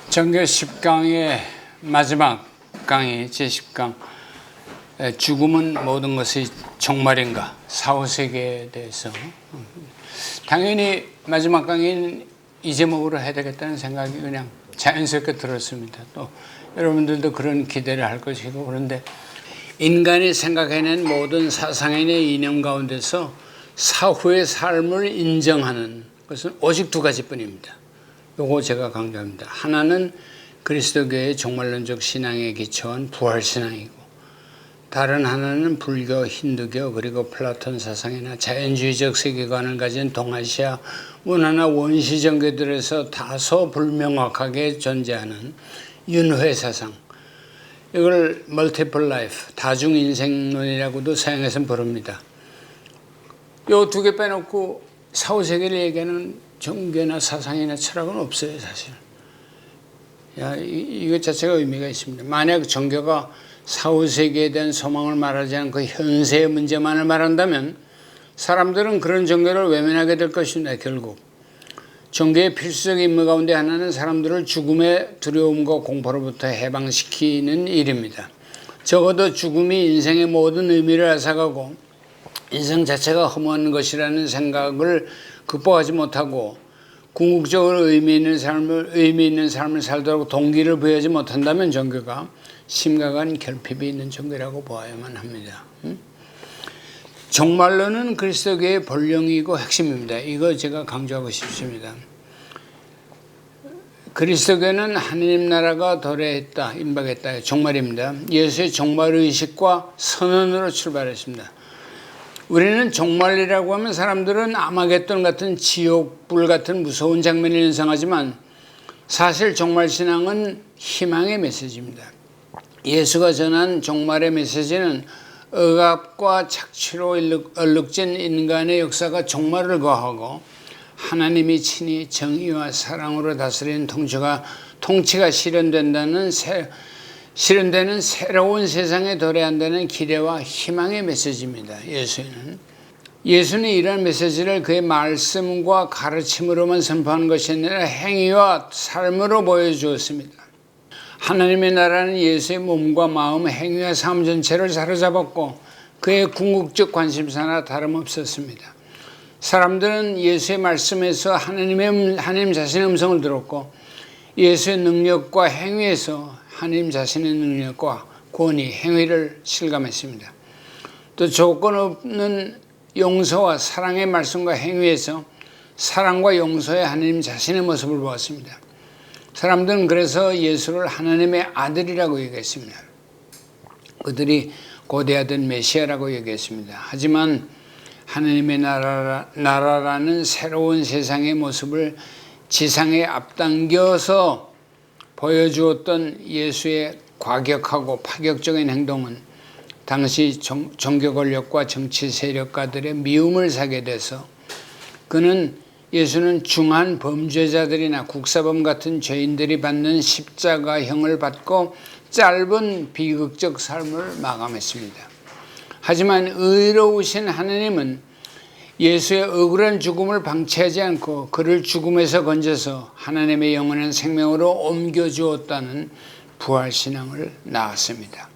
정교 10강의 마지막 강의 제10강 죽음은 모든 것의 종말인가 사후세계에 대해서 당연히 마지막 강의는 이 제목으로 해야 되겠다는 생각이 그냥 자연스럽게 들었습니다. 또 여러분들도 그런 기대를 할 것이고, 그런데 인간이 생각해낸 모든 사상인의 이념 가운데서 사후의 삶을 인정하는 것은 오직 두 가지뿐입니다. 요거 제가 강조합니다. 하나는 그리스도교의 종말론적 신앙에 기초한 부활신앙이고, 다른 하나는 불교, 힌두교, 그리고 플라톤 사상이나 자연주의적 세계관을 가진 동아시아 문화나 원시 종교들에서 다소 불명확하게 존재하는 윤회 사상, 이걸 멀티플 라이프, 다중인생론이라고도 서양에서는 부릅니다. 요 두 개 빼놓고 사후세계를 얘기하는 종교나 사상이나 철학은 없어요, 사실. 이것 자체가 의미가 있습니다. 만약 종교가 사후세계에 대한 소망을 말하지 않고 현세의 문제만을 말한다면 사람들은 그런 종교를 외면하게 될 것입니다. 결국 종교의 필수적 임무 가운데 하나는 사람들을 죽음의 두려움과 공포로부터 해방시키는 일입니다. 적어도 죽음이 인생의 모든 의미를 앗아가고 인생 자체가 허무한 것이라는 생각을 극복하지 못하고 궁극적으로 의미 있는 삶을 살도록 동기를 부여하지 못한다면 종교가 심각한 결핍이 있는 종교라고 보아야만 합니다. 종말론은 그리스도교의 본령이고 핵심입니다. 이거 제가 강조하고 싶습니다. 그리스도교는 하느님 나라가 도래했다, 임박했다, 종말입니다. 예수의 종말의식과 선언으로 출발했습니다. 우리는 종말이라고 하면 사람들은 아마겟돈 같은 지옥불 같은 무서운 장면을 연상하지만 사실 종말신앙은 희망의 메시지입니다. 예수가 전한 종말의 메시지는 억압과 착취로 얼룩진 인간의 역사가 종말을 거하고 하나님이 친히 정의와 사랑으로 다스리는 통치가 실현되는 새로운 세상에 도래한다는 기대와 희망의 메시지입니다. 예수는 이러한 메시지를 그의 말씀과 가르침으로만 선포하는 것이 아니라 행위와 삶으로 보여주었습니다. 하나님의 나라는 예수의 몸과 마음, 행위와 삶 전체를 사로잡았고 그의 궁극적 관심사나 다름없었습니다. 사람들은 예수의 말씀에서 하나님 자신의 음성을 들었고 예수의 능력과 행위에서 하나님 자신의 능력과 권위, 행위를 실감했습니다. 또 조건 없는 용서와 사랑의 말씀과 행위에서 사랑과 용서의 하나님 자신의 모습을 보았습니다. 사람들은 그래서 예수를 하나님의 아들이라고 얘기했습니다. 그들이 고대하던 메시아라고 얘기했습니다. 하지만 하나님의 나라라는 새로운 세상의 모습을 지상에 앞당겨서 보여주었던 예수의 과격하고 파격적인 행동은 당시 종교 권력과 정치 세력가들의 미움을 사게 돼서 예수는 중한 범죄자들이나 국사범 같은 죄인들이 받는 십자가형을 받고 짧은 비극적 삶을 마감했습니다. 하지만 의로우신 하나님은 예수의 억울한 죽음을 방치하지 않고 그를 죽음에서 건져서 하나님의 영원한 생명으로 옮겨주었다는 부활신앙을 낳았습니다.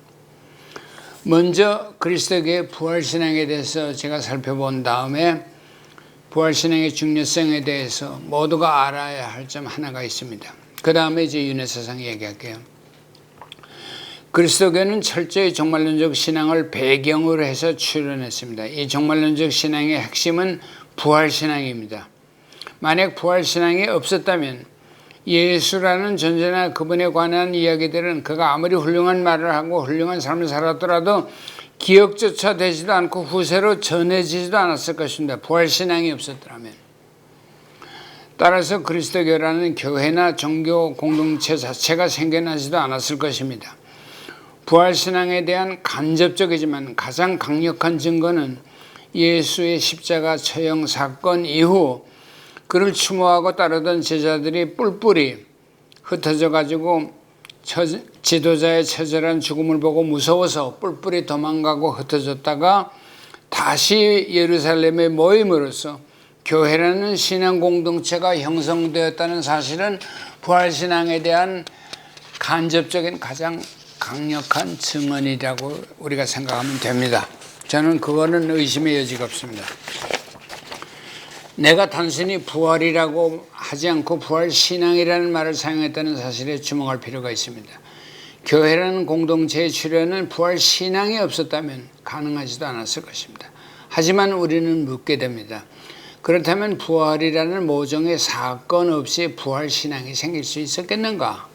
먼저 그리스도교의 부활신앙에 대해서 제가 살펴본 다음에 부활신앙의 중요성에 대해서 모두가 알아야 할 점 하나가 있습니다. 그 다음에 이제 윤회사상 얘기할게요. 그리스도교는 철저히 종말론적 신앙을 배경으로 해서 출현했습니다. 이 종말론적 신앙의 핵심은 부활신앙입니다. 만약 부활신앙이 없었다면 예수라는 존재나 그분에 관한 이야기들은 그가 아무리 훌륭한 말을 하고 훌륭한 삶을 살았더라도 기억조차 되지도 않고 후세로 전해지지도 않았을 것입니다. 부활신앙이 없었더라면. 따라서 그리스도교라는 교회나 종교 공동체 자체가 생겨나지도 않았을 것입니다. 부활신앙에 대한 간접적이지만 가장 강력한 증거는 예수의 십자가 처형 사건 이후 그를 추모하고 따르던 제자들이 뿔뿔이 흩어져 가지고 지도자의 처절한 죽음을 보고 무서워서 뿔뿔이 도망가고 흩어졌다가 다시 예루살렘에 모임으로써 교회라는 신앙 공동체가 형성되었다는 사실은 부활신앙에 대한 간접적인 가장 강력한 증언이라고 우리가 생각하면 됩니다. 저는 그거는 의심의 여지가 없습니다. 내가 단순히 부활이라고 하지 않고 부활신앙이라는 말을 사용했다는 사실에 주목할 필요가 있습니다. 교회라는 공동체의 출현은 부활신앙이 없었다면 가능하지도 않았을 것입니다. 하지만 우리는 묻게 됩니다. 그렇다면 부활이라는 모종의 사건 없이 부활신앙이 생길 수 있었겠는가?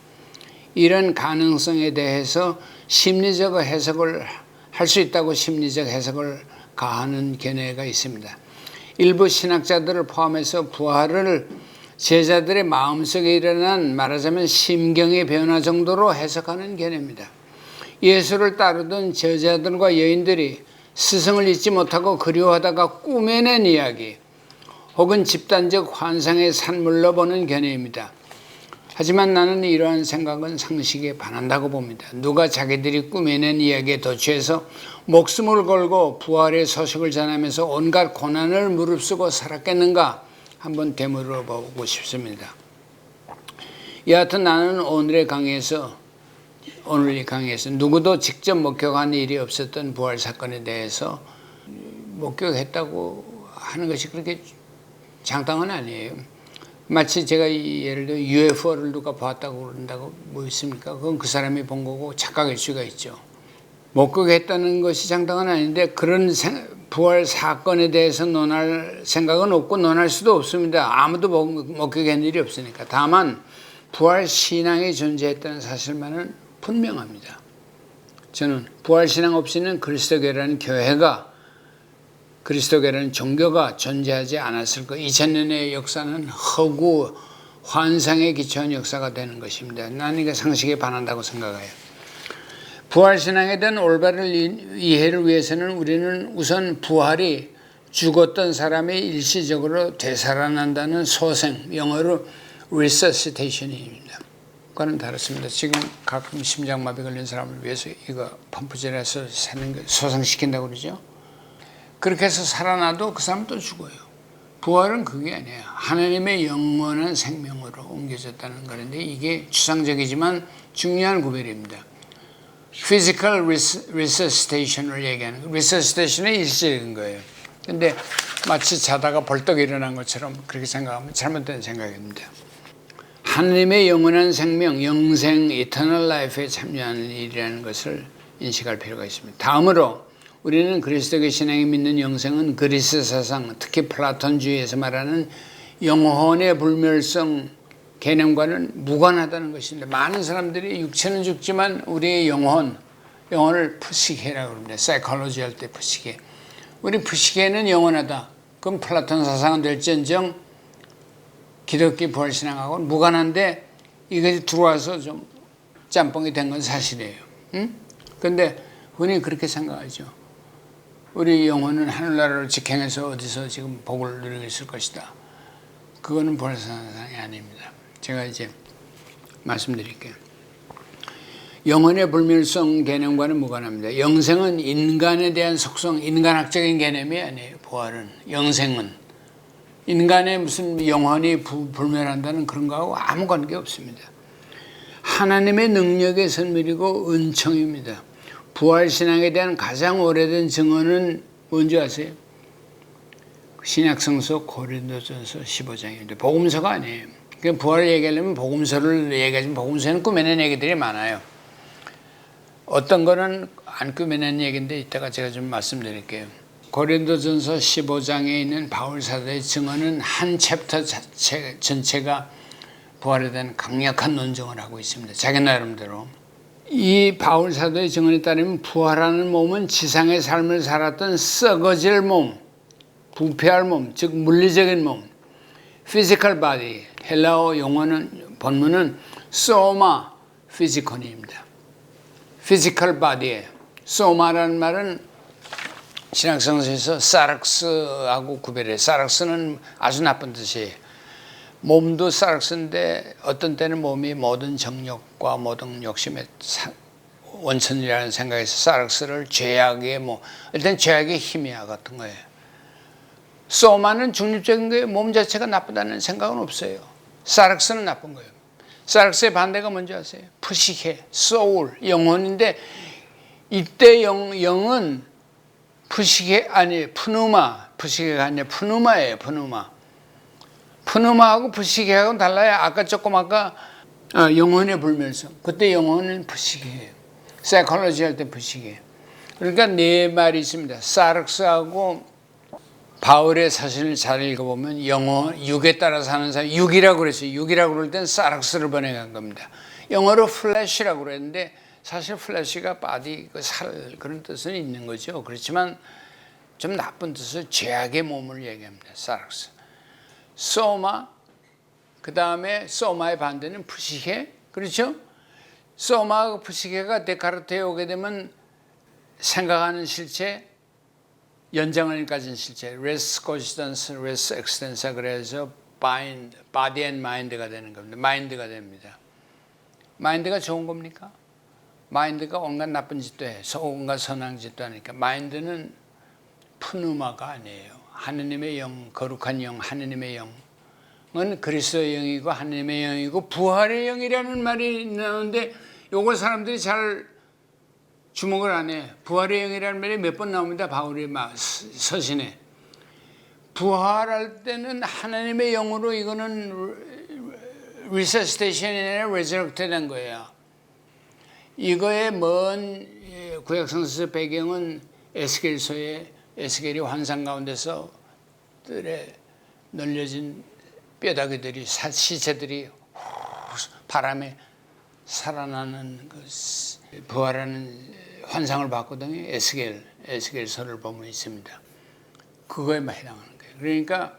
이런 가능성에 대해서 심리적 해석을 할 수 있다고 심리적 해석을 가하는 견해가 있습니다. 일부 신학자들을 포함해서 부활을 제자들의 마음속에 일어난 말하자면 심경의 변화 정도로 해석하는 견해입니다. 예수를 따르던 제자들과 여인들이 스승을 잊지 못하고 그리워하다가 꿈에낸 이야기 혹은 집단적 환상의 산물로 보는 견해입니다. 하지만 나는 이러한 생각은 상식에 반한다고 봅니다. 누가 자기들이 꾸며낸 이야기에 도취해서 목숨을 걸고 부활의 소식을 전하면서 온갖 고난을 무릅쓰고 살았겠는가 한번 되물어 보고 싶습니다. 여하튼 나는 오늘 이 강의에서 누구도 직접 목격한 일이 없었던 부활 사건에 대해서 목격했다고 하는 것이 그렇게 장당은 아니에요. 마치 제가 예를 들어 UFO를 누가 봤다고 그런다고 뭐 있습니까? 그건 그 사람이 본 거고 착각일 수가 있죠. 목격했다는 것이 장당은 아닌데 그런 부활 사건에 대해서 논할 생각은 없고 논할 수도 없습니다. 아무도 목격한 일이 없으니까. 다만 부활 신앙이 존재했다는 사실만은 분명합니다. 저는 부활 신앙 없이는 그리스도교라는 교회가 그리스도교라는 종교가 존재하지 않았을 거. 2000년의 역사는 허구, 환상에 기초한 역사가 되는 것입니다. 나는 이게 상식에 반한다고 생각해요. 부활신앙에 대한 올바른 이해를 위해서는 우리는 우선 부활이 죽었던 사람이 일시적으로 되살아난다는 소생, 영어로 resuscitation입니다. 그거는 다릅니다. 지금 가끔 심장마비 걸린 사람을 위해서 이거 펌프질해서 소생시킨다고 그러죠. 그렇게 해서 살아나도 그 사람은 또 죽어요. 부활은 그게 아니에요. 하나님의 영원한 생명으로 옮겨졌다는 거는데 이게 추상적이지만 중요한 구별입니다. Physical resuscitation을 얘기하는 거예요. resuscitation은 일시적인 거예요. 근데 마치 자다가 벌떡 일어난 것처럼 그렇게 생각하면 잘못된 생각입니다. 하나님의 영원한 생명, 영생, eternal life에 참여하는 일이라는 것을 인식할 필요가 있습니다. 다음으로 우리는 그리스도교 신앙이 믿는 영생은 그리스 사상, 특히 플라톤주의에서 말하는 영혼의 불멸성 개념과는 무관하다는 것인데 많은 사람들이 육체는 죽지만 우리의 영혼을 푸시케라고 합니다. 사이콜로지 할 때 푸시케. 우리 푸시케는 영원하다. 그럼 플라톤 사상은 될지언정 기독교 부활신앙하고는 무관한데 이것이 들어와서 좀 짬뽕이 된 건 사실이에요. 그런데 흔히 그렇게 생각하죠. 우리 영혼은 하늘나라를 직행해서 어디서 지금 복을 누리고 있을 것이다. 그거는 부활사상이 아닙니다. 제가 이제 말씀드릴게요. 영혼의 불멸성 개념과는 무관합니다. 영생은 인간에 대한 속성, 인간학적인 개념이 아니에요. 부활은, 영생은. 인간의 무슨 영혼이 불멸한다는 그런 거하고 아무 관계 없습니다. 하나님의 능력의 선물이고 은총입니다. 부활신앙에 대한 가장 오래된 증언은 뭔지 아세요? 신약성서 고린도전서 15장입니다. 복음서가 아니에요. 부활을 얘기하려면 복음서를 얘기하지만 복음서에는 꾸며낸 얘기들이 많아요. 어떤 거는 안 꾸며낸 얘기인데 이따가 제가 좀 말씀드릴게요. 고린도전서 15장에 있는 바울 사도의 증언은 한 챕터 전체가 부활에 대한 강력한 논증을 하고 있습니다. 자기 나름대로. 이 바울 사도의 증언에 따르면 부활하는 몸은 지상의 삶을 살았던 썩어질 몸, 부패할 몸, 즉 물리적인 몸, physical body, 헬라어 용어는 본문은 soma physical입니다. physical body예요. soma라는 말은 신약성서에서 사락스하고 구별해요. 사락스는 아주 나쁜 뜻이에요. 몸도 사락스인데 어떤 때는 몸이 모든 정욕과 모든 욕심의 원천이라는 생각에서 사락스를 죄악의 일단 죄악의 힘이야 같은 거예요. 소마는 중립적인 거예요. 몸 자체가 나쁘다는 생각은 없어요. 사락스는 나쁜 거예요. 사락스의 반대가 뭔지 아세요? 푸시케, 소울, 영혼인데 이때 영은 푸시케 아니 푸누마, 푸시케가 아니라 푸누마예요. 푸누마하고 푸시케하고는 달라요. 아까 영혼의 불멸성. 그때 영혼은 푸시케예요. 사이콜로지 할 때 푸시케. 그러니까 네 말이 있습니다. 사락스하고 바울의 사실을 잘 읽어보면 영혼, 육에 따라 사는 사람, 육이라고 그랬어요. 육이라고 그럴 땐 사락스를 번역한 겁니다. 영어로 플래시라고 그랬는데 사실 플래시가 바디, 살 그런 뜻은 있는 거죠. 그렇지만 좀 나쁜 뜻은 죄악의 몸을 얘기합니다. 사락스. 소마, 그 다음에 소마의 반대는 푸시케, 그렇죠? 소마하고 푸시케가 데카르트에 오게 되면 생각하는 실체, 연장을 가진 실체, res cogitans, res extensa 그래서 bind, body and mind가 되는 겁니다. 마인드가 됩니다. 마인드가 좋은 겁니까? 마인드가 온갖 나쁜 짓도 해, 온갖 선한 짓도 하니까 마인드는 푸누마가 아니에요. 하느님의 영, 거룩한 영, 하느님의 영은 그리스도의 영이고 하느님의 영이고 부활의 영이라는 말이 나오는데 요걸 사람들이 잘 주목을 안 해. 부활의 영이라는 말이 몇 번 나옵니다. 바울의 서신에. 부활할 때는 하나님의 영으로 이거는 resuscitation이 아니라 resurrected 된 거예요. 이거의 먼 구약성서 배경은 에스겔서에 에스겔이 환상 가운데서 뜰에 널려진 뼈다귀들이 시체들이 바람에 살아나는 부활하는 환상을 봤거든요. 에스겔서를 보면 있습니다. 그거에 해당하는 거예요. 그러니까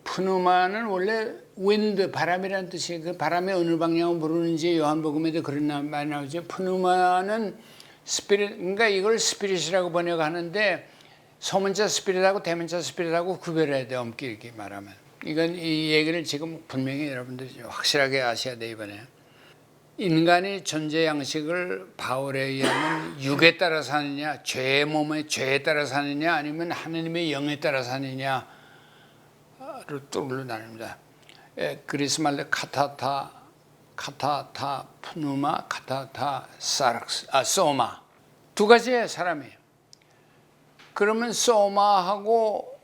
푸누마는 원래 윈드, 바람이라는 뜻이에요. 그 바람이 어느 방향으로 부르는지 요한복음에도 그런 말이 나오죠. 푸누마는 스피릿, 그러니까 이걸 스피릿이라고 번역하는데 소문자 스피릿하고 대문자 스피릿하고 구별해야 돼요. 엄격히 말하면. 이 얘기를 지금 분명히 여러분들이 확실하게 아셔야 돼요, 이번에. 인간의 존재 양식을 바울에 의하면 육에 따라 사느냐, 죄의 몸의 죄에 따라 사느냐, 아니면 하느님의 영에 따라 사느냐로 나눕니다. 그리스 말로 카타타, 푸누마, 카타타, 사락스, 소마. 두 가지의 사람이에요. 그러면 소마하고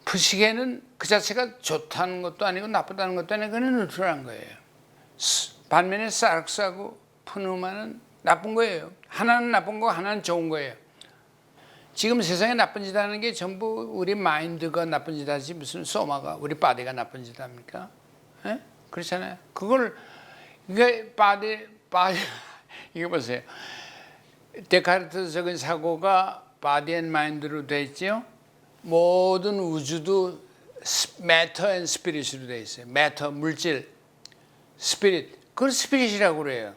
푸시게는 그 자체가 좋다는 것도 아니고 나쁘다는 것도 아니고 그는 뉴트럴한 거예요. 반면에 사락스하고 푸누마는 나쁜 거예요. 하나는 나쁜 거고 하나는 좋은 거예요. 지금 세상에 나쁜 짓 하는 게 전부 우리 마인드가 나쁜 짓 하지 무슨 소마가 우리 바디가 나쁜 짓 합니까? 에? 그렇잖아요. 그걸 그러니까 바디 이거 보세요. 데카르트적인 사고가 바디 앤 마인드로 돼 있죠. 모든 우주도 매터 앤 스피릿으로 돼 있어요. 매터 물질, 스피릿. 그걸 스피릿이라고 그래요.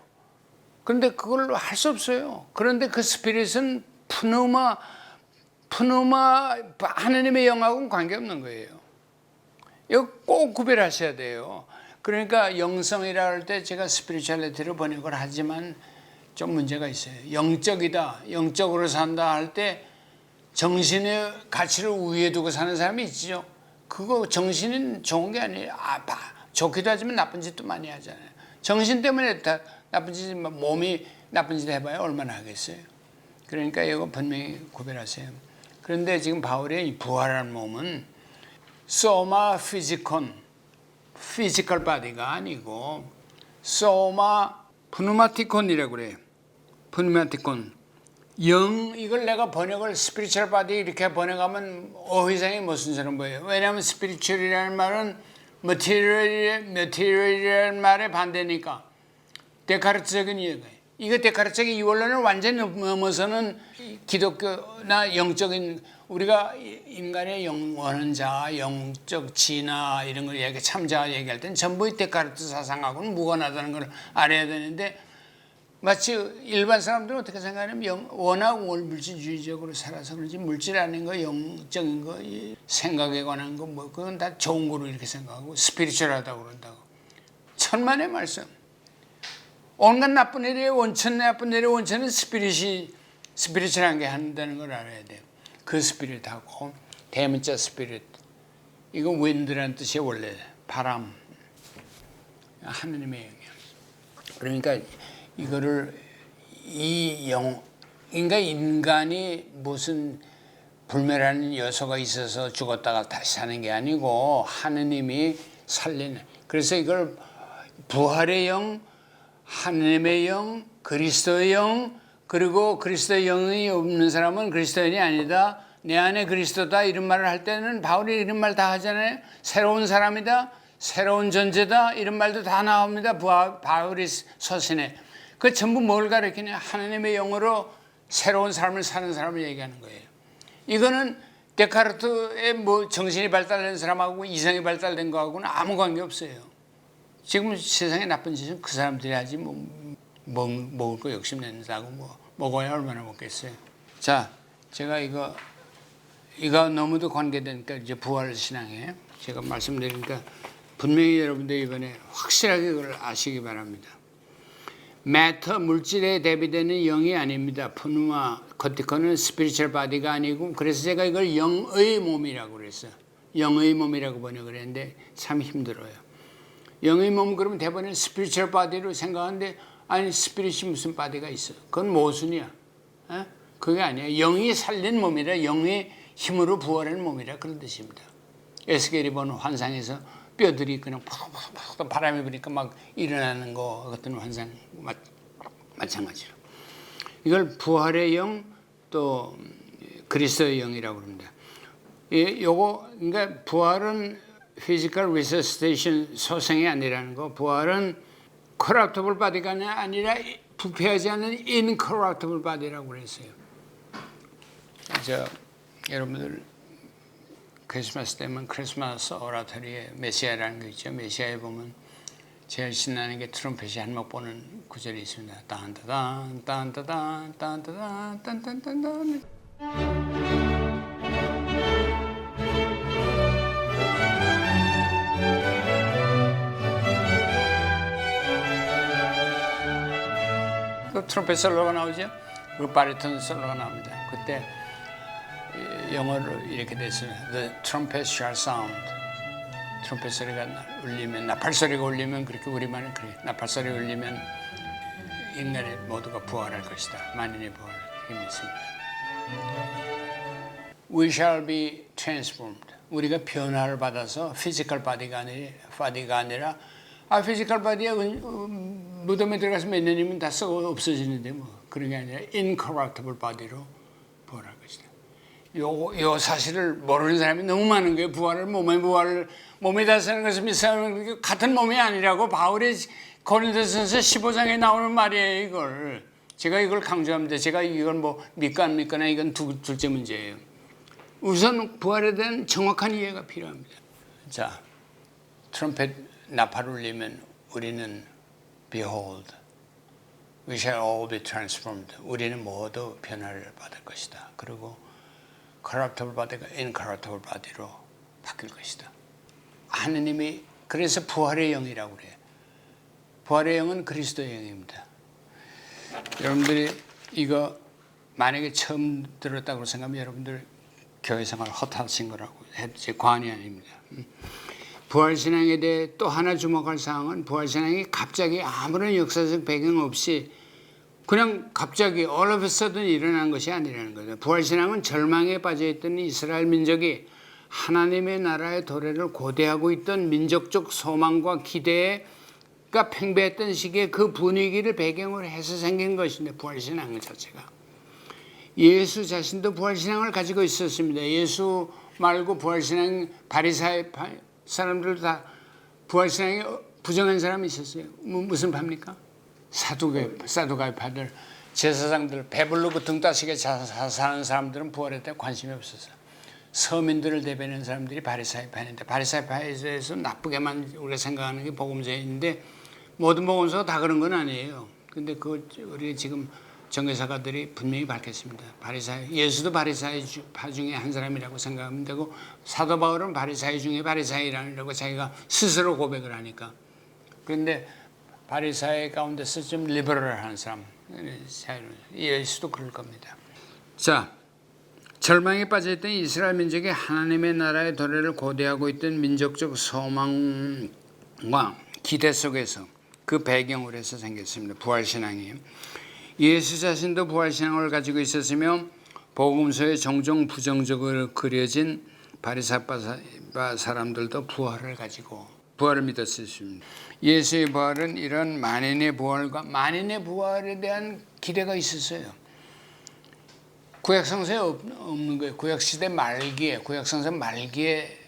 그런데 그걸 할 수 없어요. 그런데 그 스피릿은 푸누마 하느님의 영하고는 관계없는 거예요. 이거 꼭 구별하셔야 돼요. 그러니까 영성이라 할 때 제가 스피리추얼리티로 번역을 하지만 좀 문제가 있어요. 영적이다, 영적으로 산다 할 때 정신의 가치를 우위에 두고 사는 사람이 있죠. 그거 정신은 좋은 게 아니에요. 좋기도 하지만 나쁜 짓도 많이 하잖아요. 정신 때문에 다 나쁜 짓, 몸이 나쁜 짓 해봐야 얼마나 하겠어요. 그러니까 이거 분명히 구별하세요. 그런데 지금 바울의 이 부활한 몸은 소마 피지콘, 피지컬 바디가 아니고 소마 푸누마티콘이라고 그래요. 푸누마티콘. 영, 이걸 내가 번역을 스피리추얼 바디 이렇게 번역하면 어휘상이 무슨처럼 보여요. 왜냐하면 스피리추얼이라는 말은 머티리얼이라는 말의 반대니까 데카르트적인 이해가 이거 데카르트적인 이 원론을 완전히 넘어서는 기독교나 영적인 우리가 인간의 영원한 자, 영적 진화 이런 걸 얘기 참자 얘기할 때는 전부 데카르트 사상하고는 무관하다는 걸 알아야 되는데 마치 일반 사람들은 어떻게 생각하냐면 워낙 물질주의적으로 살아서 그런지 물질 아닌 거, 영적인 거, 생각에 관한 거, 뭐 그건 다 좋은 거로 이렇게 생각하고 스피리추얼하다고 그런다고. 천만의 말씀. 온갖 나쁜 일의 원천, 나쁜 일의 원천은 스피리추얼한 게 한다는 걸 알아야 돼요. 그 스피릿하고 대문자 스피릿. 이거 윈드라는 뜻이 원래 바람. 하느님의 영이에요. 그러니까 이거를 그러니까 인간이 무슨 불멸하는 요소가 있어서 죽었다가 다시 사는 게 아니고 하느님이 살리는. 그래서 이걸 부활의 영, 하느님의 영, 그리스도의 영, 그리고 그리스도의 영이 없는 사람은 그리스도인이 아니다. 내 안에 그리스도다 이런 말을 할 때는 바울이 이런 말 다 하잖아요. 새로운 사람이다. 새로운 존재다. 이런 말도 다 나옵니다. 바울이 서신에. 그 전부 뭘 가리키냐. 하나님의 영으로 새로운 삶을 사는 사람을 얘기하는 거예요. 이거는 데카르트의 뭐 정신이 발달된 사람하고 이성이 발달된 거하고는 아무 관계 없어요. 지금 세상에 나쁜 짓은 그 사람들이 하지 먹을 거 욕심낸다고 먹어야 얼마나 먹겠어요. 자, 제가 이거 너무도 관계되니까 이제 부활 신앙에 제가 말씀드리니까 분명히 여러분들 이번에 확실하게 그걸 아시기 바랍니다. 매터 물질에 대비되는 영이 아닙니다. 푸누마 코티코는 스피리추얼 바디가 아니고 그래서 제가 이걸 영의 몸이라고 그랬어요. 영의 몸이라고 번역을 했는데 참 힘들어요. 영의 몸 그러면 대부분 스피리추얼 바디로 생각하는데 아니 스피릿이 무슨 바디가 있어? 그건 모순이야. 그게 아니야. 영이 살린 몸이라 영의 힘으로 부활하는 몸이라 그런 뜻입니다. 에스겔이 본 환상에서 뼈들이 그냥 팍팍팍 바람이 부니까 막 일어나는 거 같은 환상 마찬가지로 이걸 부활의 영 또 그리스도의 영이라고 합니다. 요거 그러니까 부활은 physical resuscitation 소생이 아니라는 거. 부활은 corruptible body가 아니라 부패하지 않는 incorruptible body라고 그랬어요. 여러분들 크리스마스 때면 크리스마스 오라토리에 메시아라는 거 있죠. 메시아에 보면 제일 신나는 게 트럼펫이 한몫 보는 구절이 있습니다. 딴따단 딴따단 딴따단 딴딴딴딴. 그 트럼펫 솔로가 나오죠. 그 바리톤 솔로가 나옵니다. 그때 영어로 이렇게 됐습니다. The trumpet shall sound. 트럼펫 소리가 울리면, 나팔 소리가 울리면 그렇게 우리말은 그래. 나팔 소리 울리면 인간의 모두가 부활할 것이다. 만인의 부활할 힘이 있습니다. We shall be transformed. 우리가 변화를 받아서 physical body가 아니라 physical body가 무덤에 들어가서 몇 년이면 다 썩어 없어지는데 뭐 그런 게 아니라 incorruptible body로 부활할 것이다. 요 사실을 모르는 사람이 너무 많은 거예요. 몸에다 사는 것을 믿사는 같은 몸이 아니라고 바울이 고린도전서 15장에 나오는 말이에요. 이걸 제가 이걸 강조합니다. 제가 이걸 뭐 믿고 안 믿거나 이건 둘째 문제예요. 우선 부활에 대한 정확한 이해가 필요합니다. 자, 트럼펫 나팔 울리면 우리는 behold, we shall all be transformed. 우리는 모두 변화를 받을 것이다. 그리고 corruptible body가 incorruptible body로 바뀔 것이다. 하느님이 그래서 부활의 영이라고 그래요. 부활의 영은 그리스도의 영입니다. 여러분들이 이거 만약에 처음 들었다고 생각하면 여러분들 교회 생활 헛하신 거라고 제 관이 아닙니다. 부활신앙에 대해 또 하나 주목할 사항은 부활신앙이 갑자기 아무런 역사적 배경 없이 그냥 갑자기 all of a sudden 일어난 것이 아니라는 거죠. 부활신앙은 절망에 빠져있던 이스라엘 민족이 하나님의 나라의 도래를 고대하고 있던 민족적 소망과 기대가 팽배했던 시기에 그 분위기를 배경으로 해서 생긴 것인데 부활신앙 자체가. 예수 자신도 부활신앙을 가지고 있었습니다. 예수 말고 부활신앙 바리사의 사람들도 다 부활신앙에 부정한 사람이 있었어요. 무슨 파입니까? 사두가이파들, 제사장들, 배불르고 등 따시게 사는 사람들은 부활에 대해 관심이 없었어요. 서민들을 대변하는 사람들이 바리사이파인데 바리사이파에 대해서 나쁘게만 우리가 생각하는 게 복음서인데 모든 복음서가 다 그런 건 아니에요. 근데 우리 지금 정교사가들이 분명히 밝혔습니다. 예수도 바리사이파 중에 한 사람이라고 생각하면 되고 사도 바울은 바리사이 중에 바리사이라고 자기가 스스로 고백을 하니까. 그런데 바리사이 가운데서 좀 리버럴한 사람, 예수도 그럴 겁니다. 자, 절망에 빠져있던 이스라엘 민족이 하나님의 나라의 도래를 고대하고 있던 민족적 소망과 기대 속에서 그 배경으로 해서 생겼습니다. 부활신앙이에요. 예수 자신도 부활신앙을 가지고 있었으며 복음서에 종종 부정적으로 그려진 바리새파 사람들도 부활을 가지고 부활을 믿었습니다. 예수의 부활은 이런 만인의 부활에 대한 기대가 있었어요. 구약성서에 없는 거예요. 구약시대 말기에, 구약성서 말기에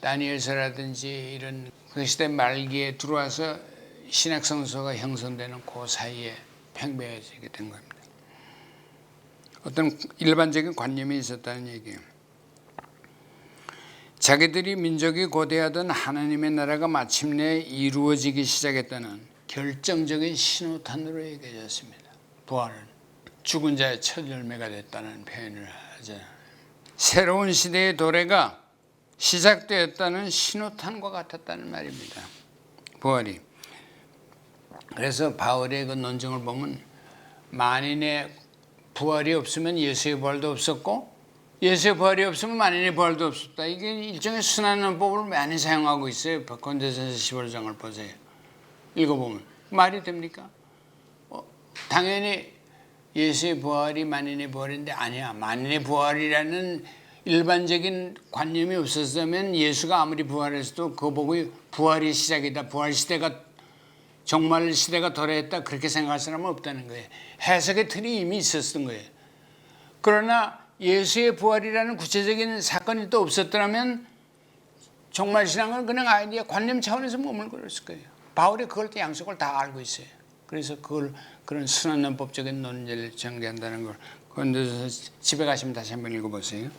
다니엘서라든지 이런 그 시대 말기에 들어와서 신약성서가 형성되는 그 사이에 팽배해지게 된 겁니다. 어떤 일반적인 관념이 있었다는 얘기예요. 자기들이 민족이 고대하던 하나님의 나라가 마침내 이루어지기 시작했다는 결정적인 신호탄으로 얘기해졌습니다. 부활은 죽은 자의 첫 열매가 됐다는 표현을 하죠. 새로운 시대의 도래가 시작되었다는 신호탄과 같았다는 말입니다. 부활이. 그래서 바울의 그 논증을 보면 만인의 부활이 없으면 예수의 부활도 없었고 예수의 부활이 없으면 만인의 부활도 없었다. 이게 일종의 순환론법을 많이 사용하고 있어요. 고린도전서 15장을 보세요. 읽어보면 말이 됩니까? 당연히 예수의 부활이 만인의 부활인데 아니야. 만인의 부활이라는 일반적인 관념이 없었다면 예수가 아무리 부활했어도 그거 보고 부활이 시작이다. 부활 시대가 정말 시대가 도래했다. 그렇게 생각할 사람은 없다는 거예요. 해석의 틀이 이미 있었던 거예요. 그러나 예수의 부활이라는 구체적인 사건이 또 없었더라면 정말 신앙은 그냥 아이디어 관념 차원에서 머물렀을 거예요. 바울이 그걸 또 양식을 다 알고 있어요. 그래서 그걸 그런 순환론법적인 논리를 전개한다는 걸 그런데서 집에 가시면 다시 한번 읽어보세요.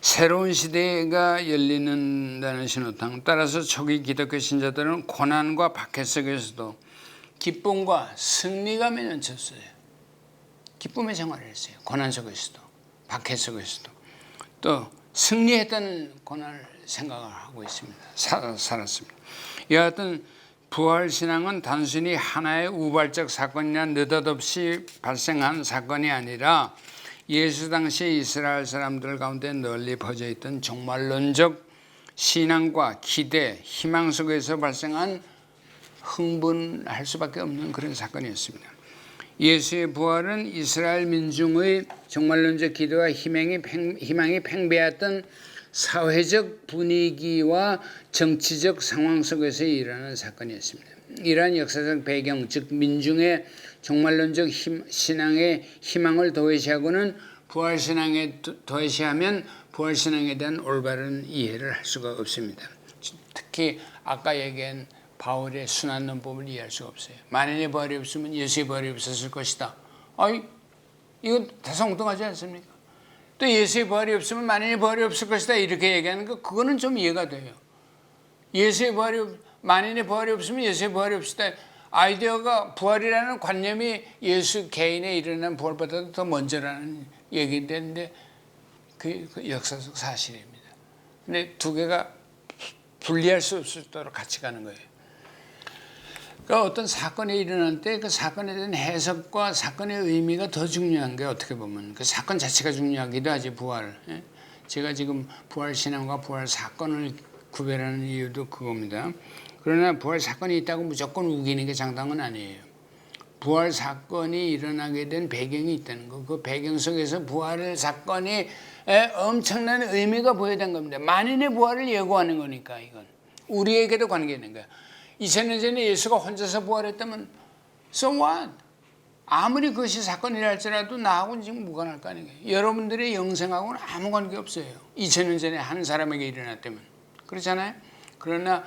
새로운 시대가 열리는다는 신호탄. 따라서 초기 기독교 신자들은 고난과 박해 속에서도 기쁨과 승리감에 넘쳤어요. 기쁨의 생활을 했어요. 고난 속에서도 박해 속에서도 또 승리했다는 고난을 생각을 하고 있습니다. 살았습니다. 여하튼 부활신앙은 단순히 하나의 우발적 사건이나 느닷없이 발생한 사건이 아니라 예수 당시 이스라엘 사람들 가운데 널리 퍼져 있던 종말론적 신앙과 기대, 희망 속에서 발생한 흥분할 수밖에 없는 그런 사건이었습니다. 예수의 부활은 이스라엘 민중의 종말론적 기대와 희망이 팽배했던 사회적 분위기와 정치적 상황 속에서 일어나는 사건이었습니다. 이러한 역사적 배경, 즉 민중의 종말론적 신앙의 희망을 도외시하고는 부활신앙에 도외시하면 부활신앙에 대한 올바른 이해를 할 수가 없습니다. 특히 아까 얘기한 바울의 순환론법을 이해할 수가 없어요. 만인의 부활이 없으면 예수의 부활이 없었을 것이다. 이거 다성동하지 않습니까? 또 예수의 부활이 없으면 만인의 부활이 없을 것이다 이렇게 얘기하는 거 그거는 좀 이해가 돼요. 만인의 부활이 없으면 예수의 부활이 없다. 아이디어가 부활이라는 관념이 예수 개인에 일어난 부활보다도 더 먼저라는 얘기인데 그 역사적 사실입니다. 근데 두 개가 분리할 수 없도록 같이 가는 거예요. 그러니까 어떤 사건이 일어날 때 그 사건에 대한 해석과 사건의 의미가 더 중요한 게 어떻게 보면 그 사건 자체가 중요하기도 하지 부활. 제가 지금 부활 신앙과 부활 사건을 구별하는 이유도 그겁니다. 그러나 부활 사건이 있다고 무조건 우기는 게 장담은 아니에요. 부활 사건이 일어나게 된 배경이 있다는 거. 그 배경 속에서 부활 사건이 엄청난 의미가 부여된 겁니다. 만인의 부활을 예고하는 거니까 이건. 우리에게도 관계 있는 거야. 2000년 전에 예수가 혼자서 부활했다면 so what? 아무리 그것이 사건이라 할지라도 나하고는 지금 무관할 거 아니에요. 여러분들의 영생하고는 아무 관계 없어요. 2000년 전에 한 사람에게 일어났다면. 그렇잖아요? 그러나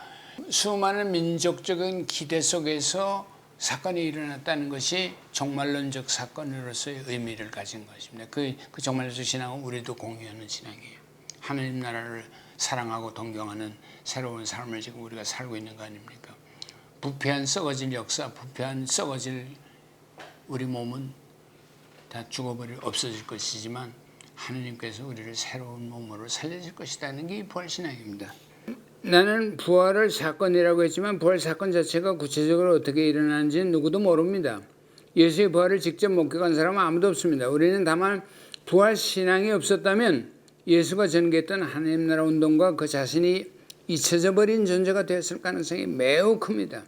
수많은 민족적인 기대 속에서 사건이 일어났다는 것이 종말론적 사건으로서의 의미를 가진 것입니다. 그 종말론적 신앙은 우리도 공유하는 신앙이에요. 하나님 나라를 사랑하고 동경하는 새로운 삶을 지금 우리가 살고 있는 거 아닙니까? 부패한 썩어질 역사, 부패한 썩어질 우리 몸은 다 죽어버릴 없어질 것이지만 하나님께서 우리를 새로운 몸으로 살려줄 것이라는 게 부활신앙입니다. 나는 부활을 사건이라고 했지만 부활 사건 자체가 구체적으로 어떻게 일어나는지는 누구도 모릅니다. 예수의 부활을 직접 목격한 사람은 아무도 없습니다. 우리는 다만 부활 신앙이 없었다면 예수가 전개했던 하나님 나라 운동과 그 자신이 잊혀져 버린 존재가 되었을 가능성이 매우 큽니다.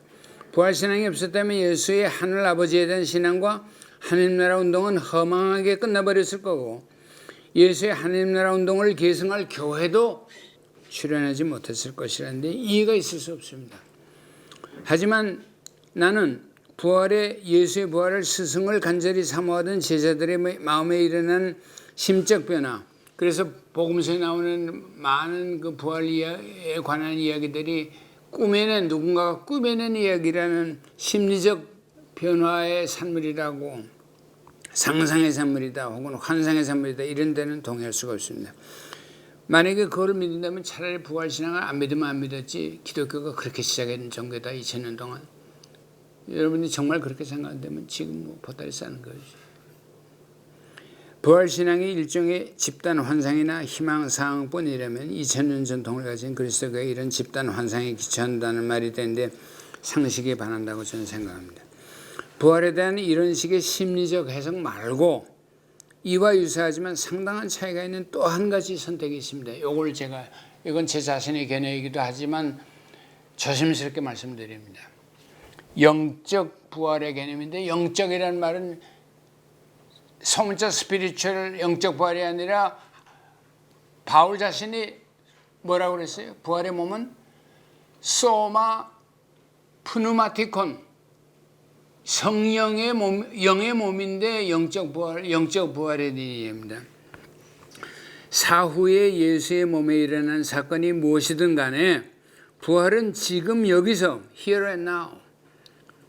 부활신앙이 없었다면 예수의 하늘 아버지에 대한 신앙과 하나님나라 운동은 허망하게 끝나버렸을 거고 예수의 하나님나라 운동을 계승할 교회도 출현하지 못했을 것이라는데 이해가 있을 수 없습니다. 하지만 나는 예수의 부활을 스승을 간절히 사모하던 제자들의 마음에 일어난 심적 변화, 그래서 복음서에 나오는 많은 그 부활에 관한 이야기들이 누군가가 꾸며낸 이야기라는 심리적 변화의 산물이라고, 상상의 산물이다 혹은 환상의 산물이다 이런 데는 동의할 수가 없습니다. 만약에 그걸 믿는다면 차라리 부활신앙을 안 믿으면 안 믿었지 기독교가 그렇게 시작된 종교다 2000년 동안. 여러분이 정말 그렇게 생각한다면 지금 보따리 싸는 거죠. 부활신앙이 일종의 집단 환상이나 희망사항뿐이라면 2000년 전통을 가진 그리스도가 이런 집단 환상에 기초한다는 말이 되는데 상식에 반한다고 저는 생각합니다. 부활에 대한 이런 식의 심리적 해석 말고 이와 유사하지만 상당한 차이가 있는 또 한 가지 선택이 있습니다. 이건 제 자신의 견해이기도 하지만 조심스럽게 말씀드립니다. 영적 부활의 개념인데, 영적이라는 말은 소문자 스피리추얼 영적 부활이 아니라 바울 자신이 뭐라고 그랬어요? 부활의 몸은 소마 푸누마티콘, 성령의 몸, 영의 몸인데 영적 부활의 의미입니다. 사후에 예수의 몸에 일어난 사건이 무엇이든 간에 부활은 지금 여기서 here and now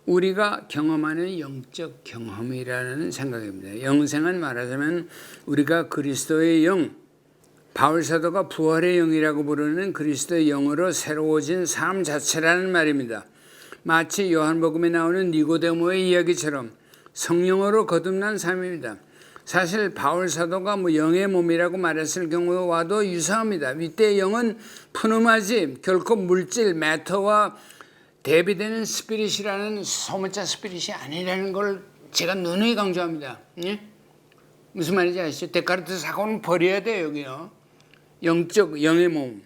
우리가 경험하는 영적 경험이라는 생각입니다. 영생은 말하자면 우리가 그리스도의 영, 바울 사도가 부활의 영이라고 부르는 그리스도의 영으로 새로워진 삶 자체라는 말입니다. 마치 요한복음에 나오는 니고데모의 이야기처럼 성령으로 거듭난 삶입니다. 사실 바울 사도가 영의 몸이라고 말했을 경우와도 유사합니다. 이때 영은 푸누마지, 결코 물질, 매터와 대비되는 스피릿이라는 소문자 스피릿이 아니라는 걸 제가 누누이 강조합니다. 예? 무슨 말인지 아시죠? 데카르트 사고는 버려야 돼요. 여기요. 영의 몸.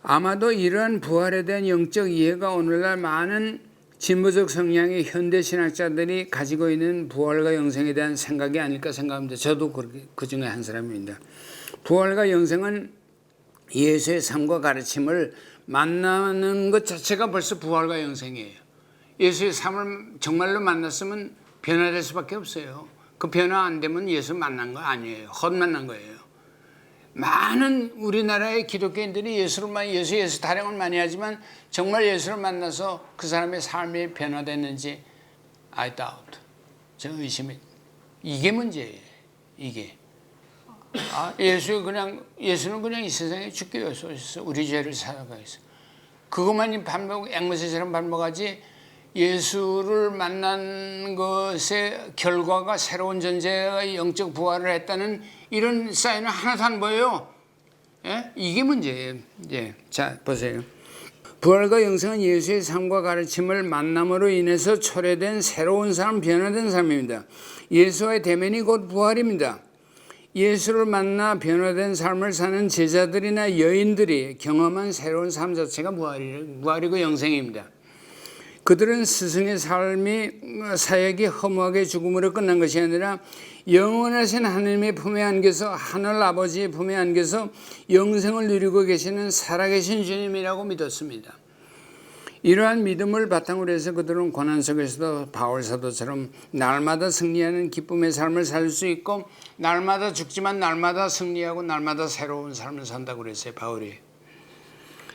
아마도 이러한 부활에 대한 영적 이해가 오늘날 많은 진보적 성향의 현대 신학자들이 가지고 있는 부활과 영생에 대한 생각이 아닐까 생각합니다. 저도 그 중에 한 사람입니다. 부활과 영생은 예수의 삶과 가르침을 만나는 것 자체가 벌써 부활과 영생이에요. 예수의 삶을 정말로 만났으면 변화될 수밖에 없어요. 그 변화 안 되면 예수 만난 거 아니에요. 헛만난 거예요. 많은 우리나라의 기독교인들이 예수 타령을 많이 하지만 정말 예수를 만나서 그 사람의 삶이 변화됐는지 I doubt. 저 의심이. 이게 문제예요. 이게. 예수는 그냥 이 세상에 죽기 위해서 오셔서 우리 죄를 살아가기 위해서. 그것만 앵무새처럼 반복하지 예수를 만난 것의 결과가 새로운 존재가 영적 부활을 했다는 이런 사인은 하나도 안 보여요. 예? 이게 문제예요. 예. 자, 보세요. 부활과 영생은 예수의 삶과 가르침을 만남으로 인해서 초래된 새로운 삶, 변화된 삶입니다. 예수와의 대면이 곧 부활입니다. 예수를 만나 변화된 삶을 사는 제자들이나 여인들이 경험한 새로운 삶 자체가 부활이고 영생입니다. 그들은 스승의 사역이 허무하게 죽음으로 끝난 것이 아니라 영원하신 하나님의 품에 안겨서 하늘 아버지의 품에 안겨서 영생을 누리고 계시는 살아계신 주님이라고 믿었습니다. 이러한 믿음을 바탕으로 해서 그들은 고난 속에서도 바울 사도처럼 날마다 승리하는 기쁨의 삶을 살 수 있고 날마다 죽지만 날마다 승리하고 날마다 새로운 삶을 산다고 그랬어요. 바울이.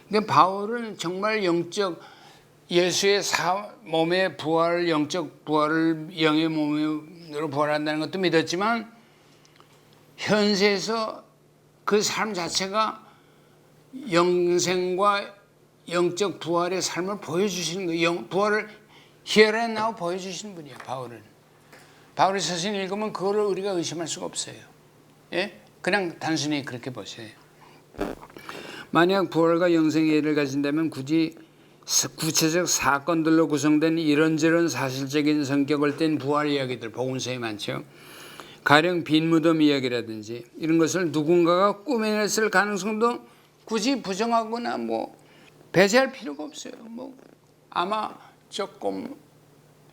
근데 바울은 정말 예수의 몸의 부활, 영적 부활을 영의 몸으로 부활한다는 것도 믿었지만 현세에서 그 삶 자체가 영생과 영적 부활의 삶을 보여주시는 거예요. 부활을 here and now 보여주시는 분이에요. 바울의 서신 읽으면 그거를 우리가 의심할 수가 없어요. 예? 그냥 단순히 그렇게 보세요. 만약 부활과 영생의 예를 가진다면 굳이 구체적 사건들로 구성된 이런저런 사실적인 성격을 뗀 부활 이야기들 복음서에 많죠. 가령 빈 무덤 이야기라든지 이런 것을 누군가가 꾸며냈을 가능성도 굳이 부정하거나 배제할 필요가 없어요. 뭐 아마 조금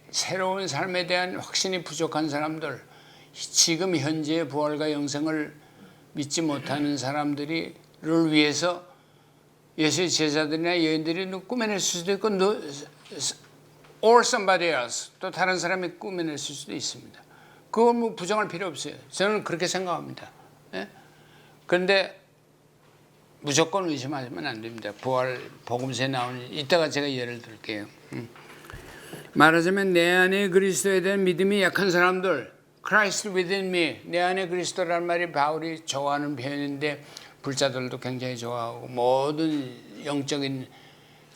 새로운 삶에 대한 확신이 부족한 사람들, 지금 현재의 부활과 영생을 믿지 못하는 사람들을 위해서 예수의 제자들이나 여인들이 꾸며낼 수도 있고 or somebody else, 또 다른 사람이 꾸며낼 수도 있습니다. 그걸 뭐 부정할 필요 없어요. 저는 그렇게 생각합니다. 예? 그런데 무조건 의심하시면 안 됩니다. 부활 복음서에 나오는, 이따가 제가 예를 들게요. 말하자면 내 안에 그리스도에 대한 믿음이 약한 사람들, Christ within me, 내 안에 그리스도라는 말이 바울이 좋아하는 표현인데 불자들도 굉장히 좋아하고 모든 영적인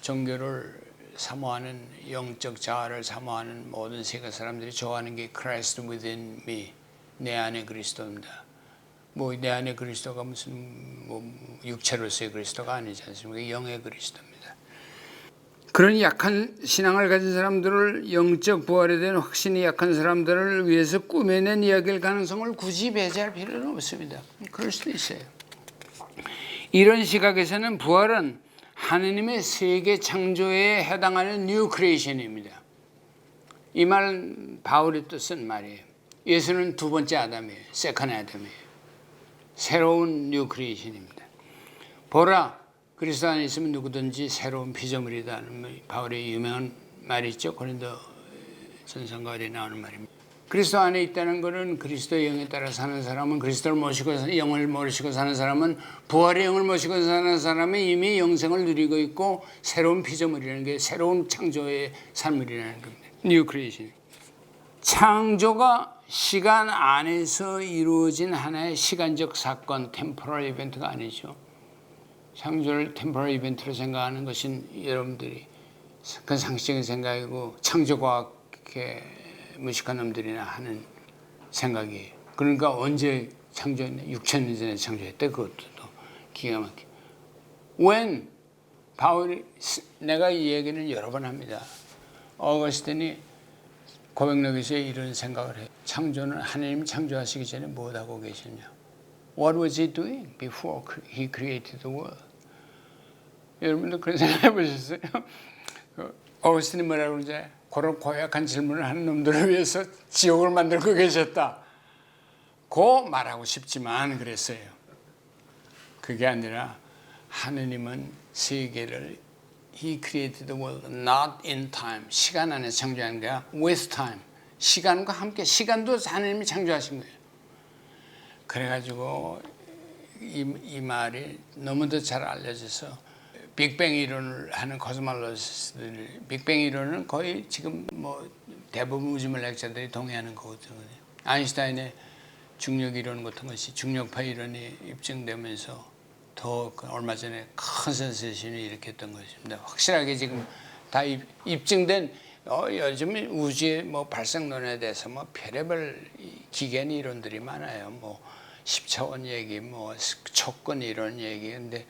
종교를 사모하는, 영적 자아를 사모하는 모든 세계 사람들이 좋아하는 게 Christ within me, 내 안에 그리스도입니다. 뭐 내 안에 그리스도가 무슨 뭐 육체로서의 그리스도가 아니지 않습니까? 영의 그리스도입니다. 그런 약한 신앙을 가진 사람들을, 영적 부활에 대한 확신이 약한 사람들을 위해서 꾸며낸 이야기일 가능성을 굳이 배제할 필요는 없습니다. 그럴 수도 있어요. 이런 시각에서는 부활은 하느님의 세계 창조에 해당하는 뉴 크리에이션입니다. 이 말은 바울이 또 쓴 말이에요. 예수는 두 번째 아담이에요. 세컨 아담이에요. 새로운 뉴 크리에이션입니다. 보라, 그리스도 안에 있으면 누구든지 새로운 피조물이다는 바울의 유명한 말이 있죠. 고린도 전서가에 나오는 말입니다. 그리스도 안에 있다는 것은 그리스도의 영에 따라 사는 사람은, 그리스도를 모시고 영을 모시고 사는 사람은, 부활의 영을 모시고 사는 사람은 이미 영생을 누리고 있고 새로운 피조물이라는 게 새로운 창조의 삶이라는 겁니다. 뉴 크리에이션. 창조가 시간 안에서 이루어진 하나의 시간적 사건, 템포럴 이벤트가 아니죠. 창조를 템포럴 이벤트로 생각하는 것은 여러분들이 그 상식적인 생각이고 창조과학의 무식한 놈들이나 하는 생각이에요. 그러니까 언제 창조했냐? 6,000년 전에 창조했대. 그것도 또 기가 막혀. When 바울이, 내가 이 얘기를 여러 번 합니다. 어거스틴이 고백록에서 이런 생각을 해요. 창조는 하나님이 창조하시기 전에 무엇하고 계셨냐? What was he doing before he created the world? 여러분들 그런 생각 해보셨어요? 어거스틴이 뭐라고 그러지? 그런 고약한 질문을 하는 놈들을 위해서 지옥을 만들고 계셨다. 고 말하고 싶지만 그랬어요. 그게 아니라 하느님은 세계를 He created the world not in time. 시간 안에 창조한 게 아니라 with time. 시간과 함께, 시간도 하느님이 창조하신 거예요. 그래가지고 이 말이 너무도 잘 알려져서 빅뱅 이론을 하는 코스몰로지스트들, 빅뱅 이론은 거의 지금 뭐 대부분 우주물리학자들이 동의하는 거거든요. 아인슈타인의 중력 이론 같은 것이, 중력파 이론이 입증되면서 더 얼마 전에 큰 센세이션을 일으켰던 것입니다. 확실하게 지금 다 입증된, 요즘 우주의 뭐 발생론에 대해서 뭐 별의별 기견 이론들이 많아요. 뭐 10차원 얘기, 뭐 촉근 이론 얘기. 근데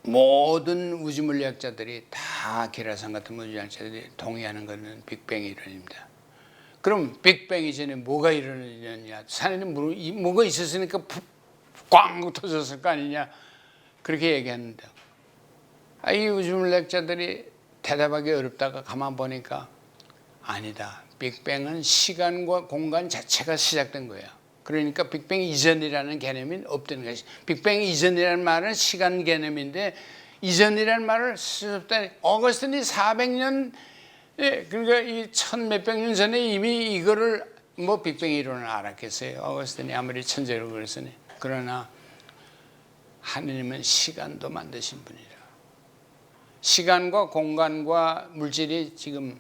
모든 우주물리학자들이 다 계라산 같은 우주물리학자들이 동의하는 것은 빅뱅 이론입니다. 그럼 빅뱅 이전에 뭐가 일어났냐? 산에는 뭐가 있었으니까 꽝 터졌을 거 아니냐? 그렇게 얘기합니다. 이 우주물리학자들이 대답하기 어렵다가 가만 보니까 아니다. 빅뱅은 시간과 공간 자체가 시작된 거야. 그러니까 빅뱅 이전이라는 개념이 없다는 것이. 빅뱅 이전이라는 말은 시간 개념인데 이전이라는 말을 쓰다. 어거스틴이 400년, 그러니까 이 1000몇백 년 전에 이미 이거를 뭐 빅뱅 이론을 알았겠어요. 어거스틴이 아무리 천재로 그랬으니. 그러나 하느님은 시간도 만드신 분이라. 시간과 공간과 물질이 지금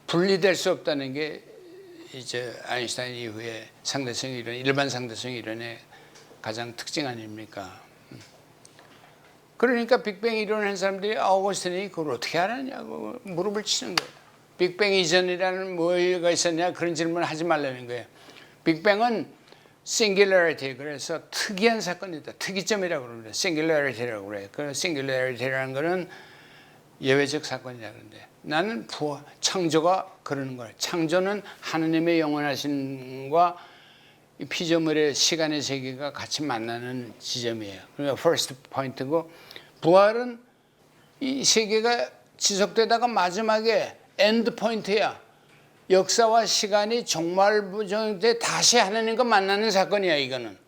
분리될 수 없다는 게 이제 아인슈타인 이후에 상대성 이론, 일반 상대성 이론의 가장 특징 아닙니까? 그러니까 빅뱅 이론을 한 사람들이 어거스틴이 그걸 어떻게 알았냐고 무릎을 치는 거예요. 빅뱅 이전이라는 뭐가 있었냐 그런 질문을 하지 말라는 거예요. 빅뱅은 singularity, 그래서 특이한 사건이다. 특이점이라고 그럽니다. singularity라고 그래요. 그 singularity라는 거는 예외적 사건이라 그러는데 나는 창조가 그러는 거예요. 창조는 하느님의 영원하심과 피조물의 시간의 세계가 같이 만나는 지점이에요. 그러니까 first point고 부활은 이 세계가 지속되다가 마지막에 엔드 포인트야. 역사와 시간이 종말부정때 다시 하나님과 만나는 사건이야 이거는.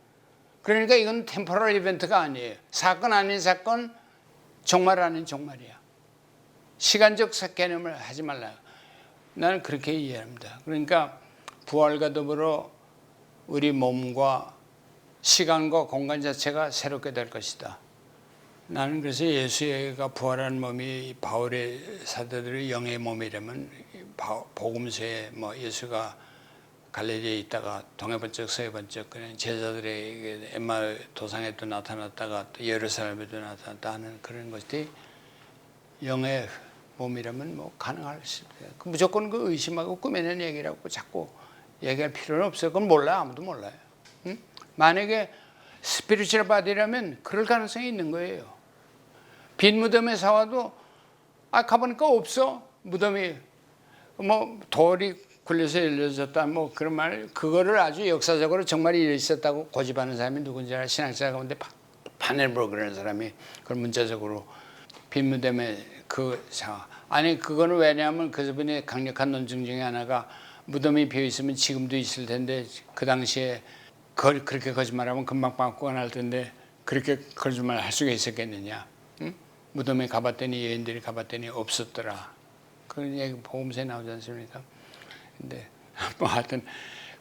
그러니까 이건 템포럴 이벤트가 아니에요. 사건 아닌 사건, 종말 아닌 종말이야. 시간적 개념을 하지 말라. 나는 그렇게 이해합니다. 그러니까 부활과 더불어 우리 몸과 시간과 공간 자체가 새롭게 될 것이다. 나는 그래서 예수가 부활한 몸이 바울의 사도들의 영의 몸이라면 복음서에 뭐 예수가 갈릴리에 있다가 동해번쩍 서해번쩍 그냥 제자들에게 엠마오 도상에도 나타났다가 또 예루살렘에도 나타났다 하는 그런 것들이 영의 몸이라면 뭐 가능할 수 있어요. 무조건 그 의심하고 꾸며낸 얘기라고 자꾸 얘기할 필요는 없어요. 그건 몰라요. 아무도 몰라요. 응? 만약에 스피리추얼 바디라면 그럴 가능성이 있는 거예요. 빈 무덤에 사와도 가보니까 없어. 무덤이 뭐 돌이 굴려서 열려졌다 뭐 그런 말, 그거를 아주 역사적으로 정말 있었다고 고집하는 사람이 누군지 알아? 신학자 가운데 파넬브로 그러는 사람이 그걸 문자적으로 빈 무덤에 아니 그거는 왜냐하면 그분의 강력한 논증 중에 하나가 무덤이 비어 있으면 지금도 있을 텐데 그 당시에 그렇게 거짓말하면 금방 빵꾸가 날 텐데 그렇게 거짓말 할 수가 있었겠느냐? 응? 무덤에 가봤더니 여인들이 가봤더니 없었더라. 그런 얘기 복음서에 나오지 않습니까? 근데 뭐 하여튼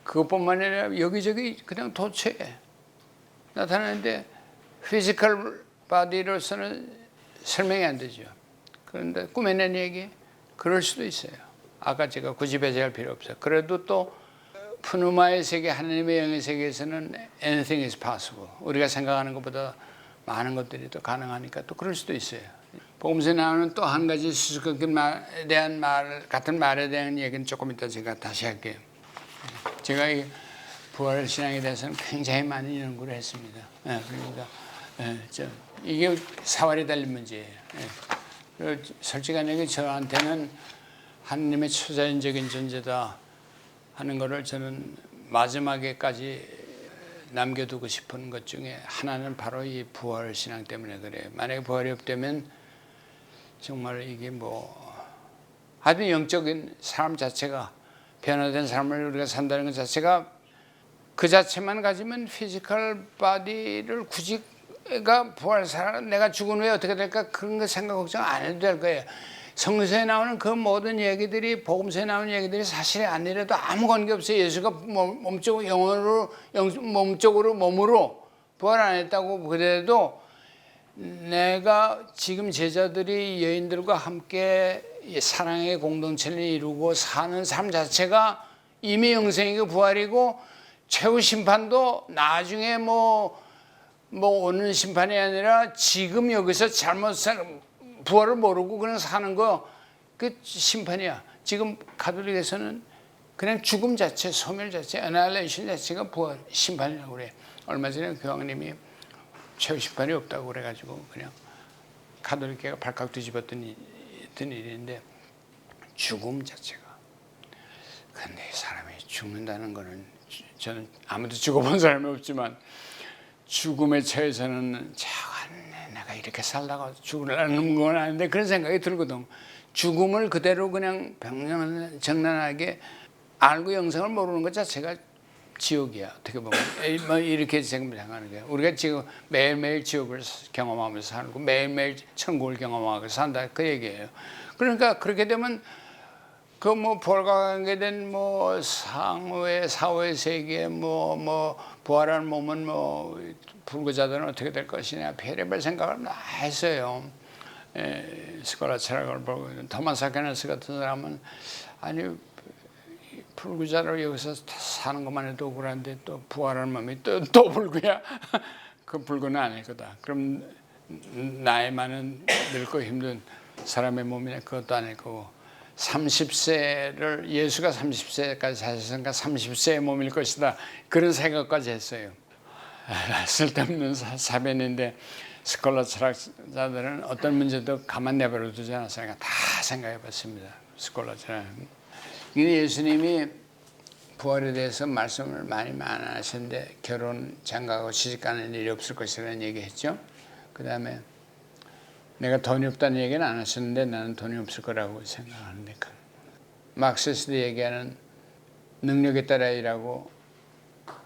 그것뿐만 아니라 여기저기 그냥 도처에 나타나는데 피지컬 바디로서는 설명이 안 되죠. 그런데 꾸며낸 얘기 그럴 수도 있어요. 아까 제가 굳이 배제할 필요 없어요. 그래도 또 푸누마의 세계, 하나님의 영의 세계에서는 anything is possible. 우리가 생각하는 것보다 많은 것들이 또 가능하니까 또 그럴 수도 있어요. 복음서에 나오는 또 한 가지 수수께끼 말에 대한 같은 말에 대한 얘기는 조금 이따 제가 다시 할게요. 제가 이 부활 신앙에 대해서는 굉장히 많이 연구를 했습니다. 그러니까 이게 사활이 달린 문제예요. 솔직한 얘기 저한테는 하나님의 초자연적인 존재다 하는 것을 저는 마지막에까지 남겨두고 싶은 것 중에 하나는 바로 이 부활 신앙 때문에 그래요. 만약에 부활이 없다면 정말 이게 하여튼 영적인 사람 자체가 변화된 삶을 우리가 산다는 것 자체가 그 자체만 가지면 피지컬 바디를 굳이 내가 죽은 후에 어떻게 될까 그런 거 생각 걱정 안 해도 될 거예요. 성서에 나오는 그 모든 얘기들이 복음서에 나오는 얘기들이 사실이 아니라도 아무 관계 없어요. 예수가 몸으로 부활 안 했다고 그래도 내가 지금 제자들이 여인들과 함께 사랑의 공동체를 이루고 사는 삶 자체가 이미 영생이고 부활이고 최후 심판도 나중에 오는 심판이 아니라 지금 여기서 부활을 모르고 그냥 사는 거 그 심판이야. 지금 가톨릭에서는 그냥 죽음 자체, 소멸 자체, 애널레이션 자체가 부활, 심판이라고 그래. 얼마 전에 교황님이 최후 심판이 없다고 그래가지고 그냥 가톨릭계가 발칵 뒤집었던 일인데 죽음 자체가. 근데 사람이 죽는다는 거는 저는 아무도 죽어본 사람이 없지만 죽음에 처해서는 내가 이렇게 살다가 죽으려는 건 아닌데 그런 생각이 들거든. 죽음을 그대로 그냥 정난하게 알고 영생을 모르는 것 자체가 지옥이야. 어떻게 보면 이렇게 생각하는 거야. 우리가 지금 매일매일 지옥을 경험하면서 살고 매일매일 천국을 경험하고 산다 그 얘기예요. 그러니까 그렇게 되면 부활과 관계된 상호의 사후의 세계 부활한 몸은 불구자들은 어떻게 될 것이냐 별의별 생각을 다 했어요. 스콜라 철학을 보고 토마스 아퀴나스 같은 사람은 아니 불구자로 여기서 사는 것만 해도 억울한데 또 부활한 몸이 또 불구야. 그 불구는 아닐 거다. 그럼 나이 많은 늙고 힘든 사람의 몸이냐 그것도 아닐 거고 30세를 예수가 30세까지 사셨으니까 30세의 몸일 것이다. 그런 생각까지 했어요. 쓸데없는 사변인데 스콜라 철학자들은 어떤 문제도 가만 내버려 두지 않았으니까 다 생각해 봤습니다. 스콜라 철학. 예수님이 부활에 대해서 말씀을 많이 하셨는데 결혼 장가하고 시집가는 일이 없을 것이라는 얘기했죠. 그 다음에 내가 돈이 없다는 얘기는 안 하셨는데 나는 돈이 없을 거라고 생각하는데, 막스에서도 얘기하는 능력에 따라 일하고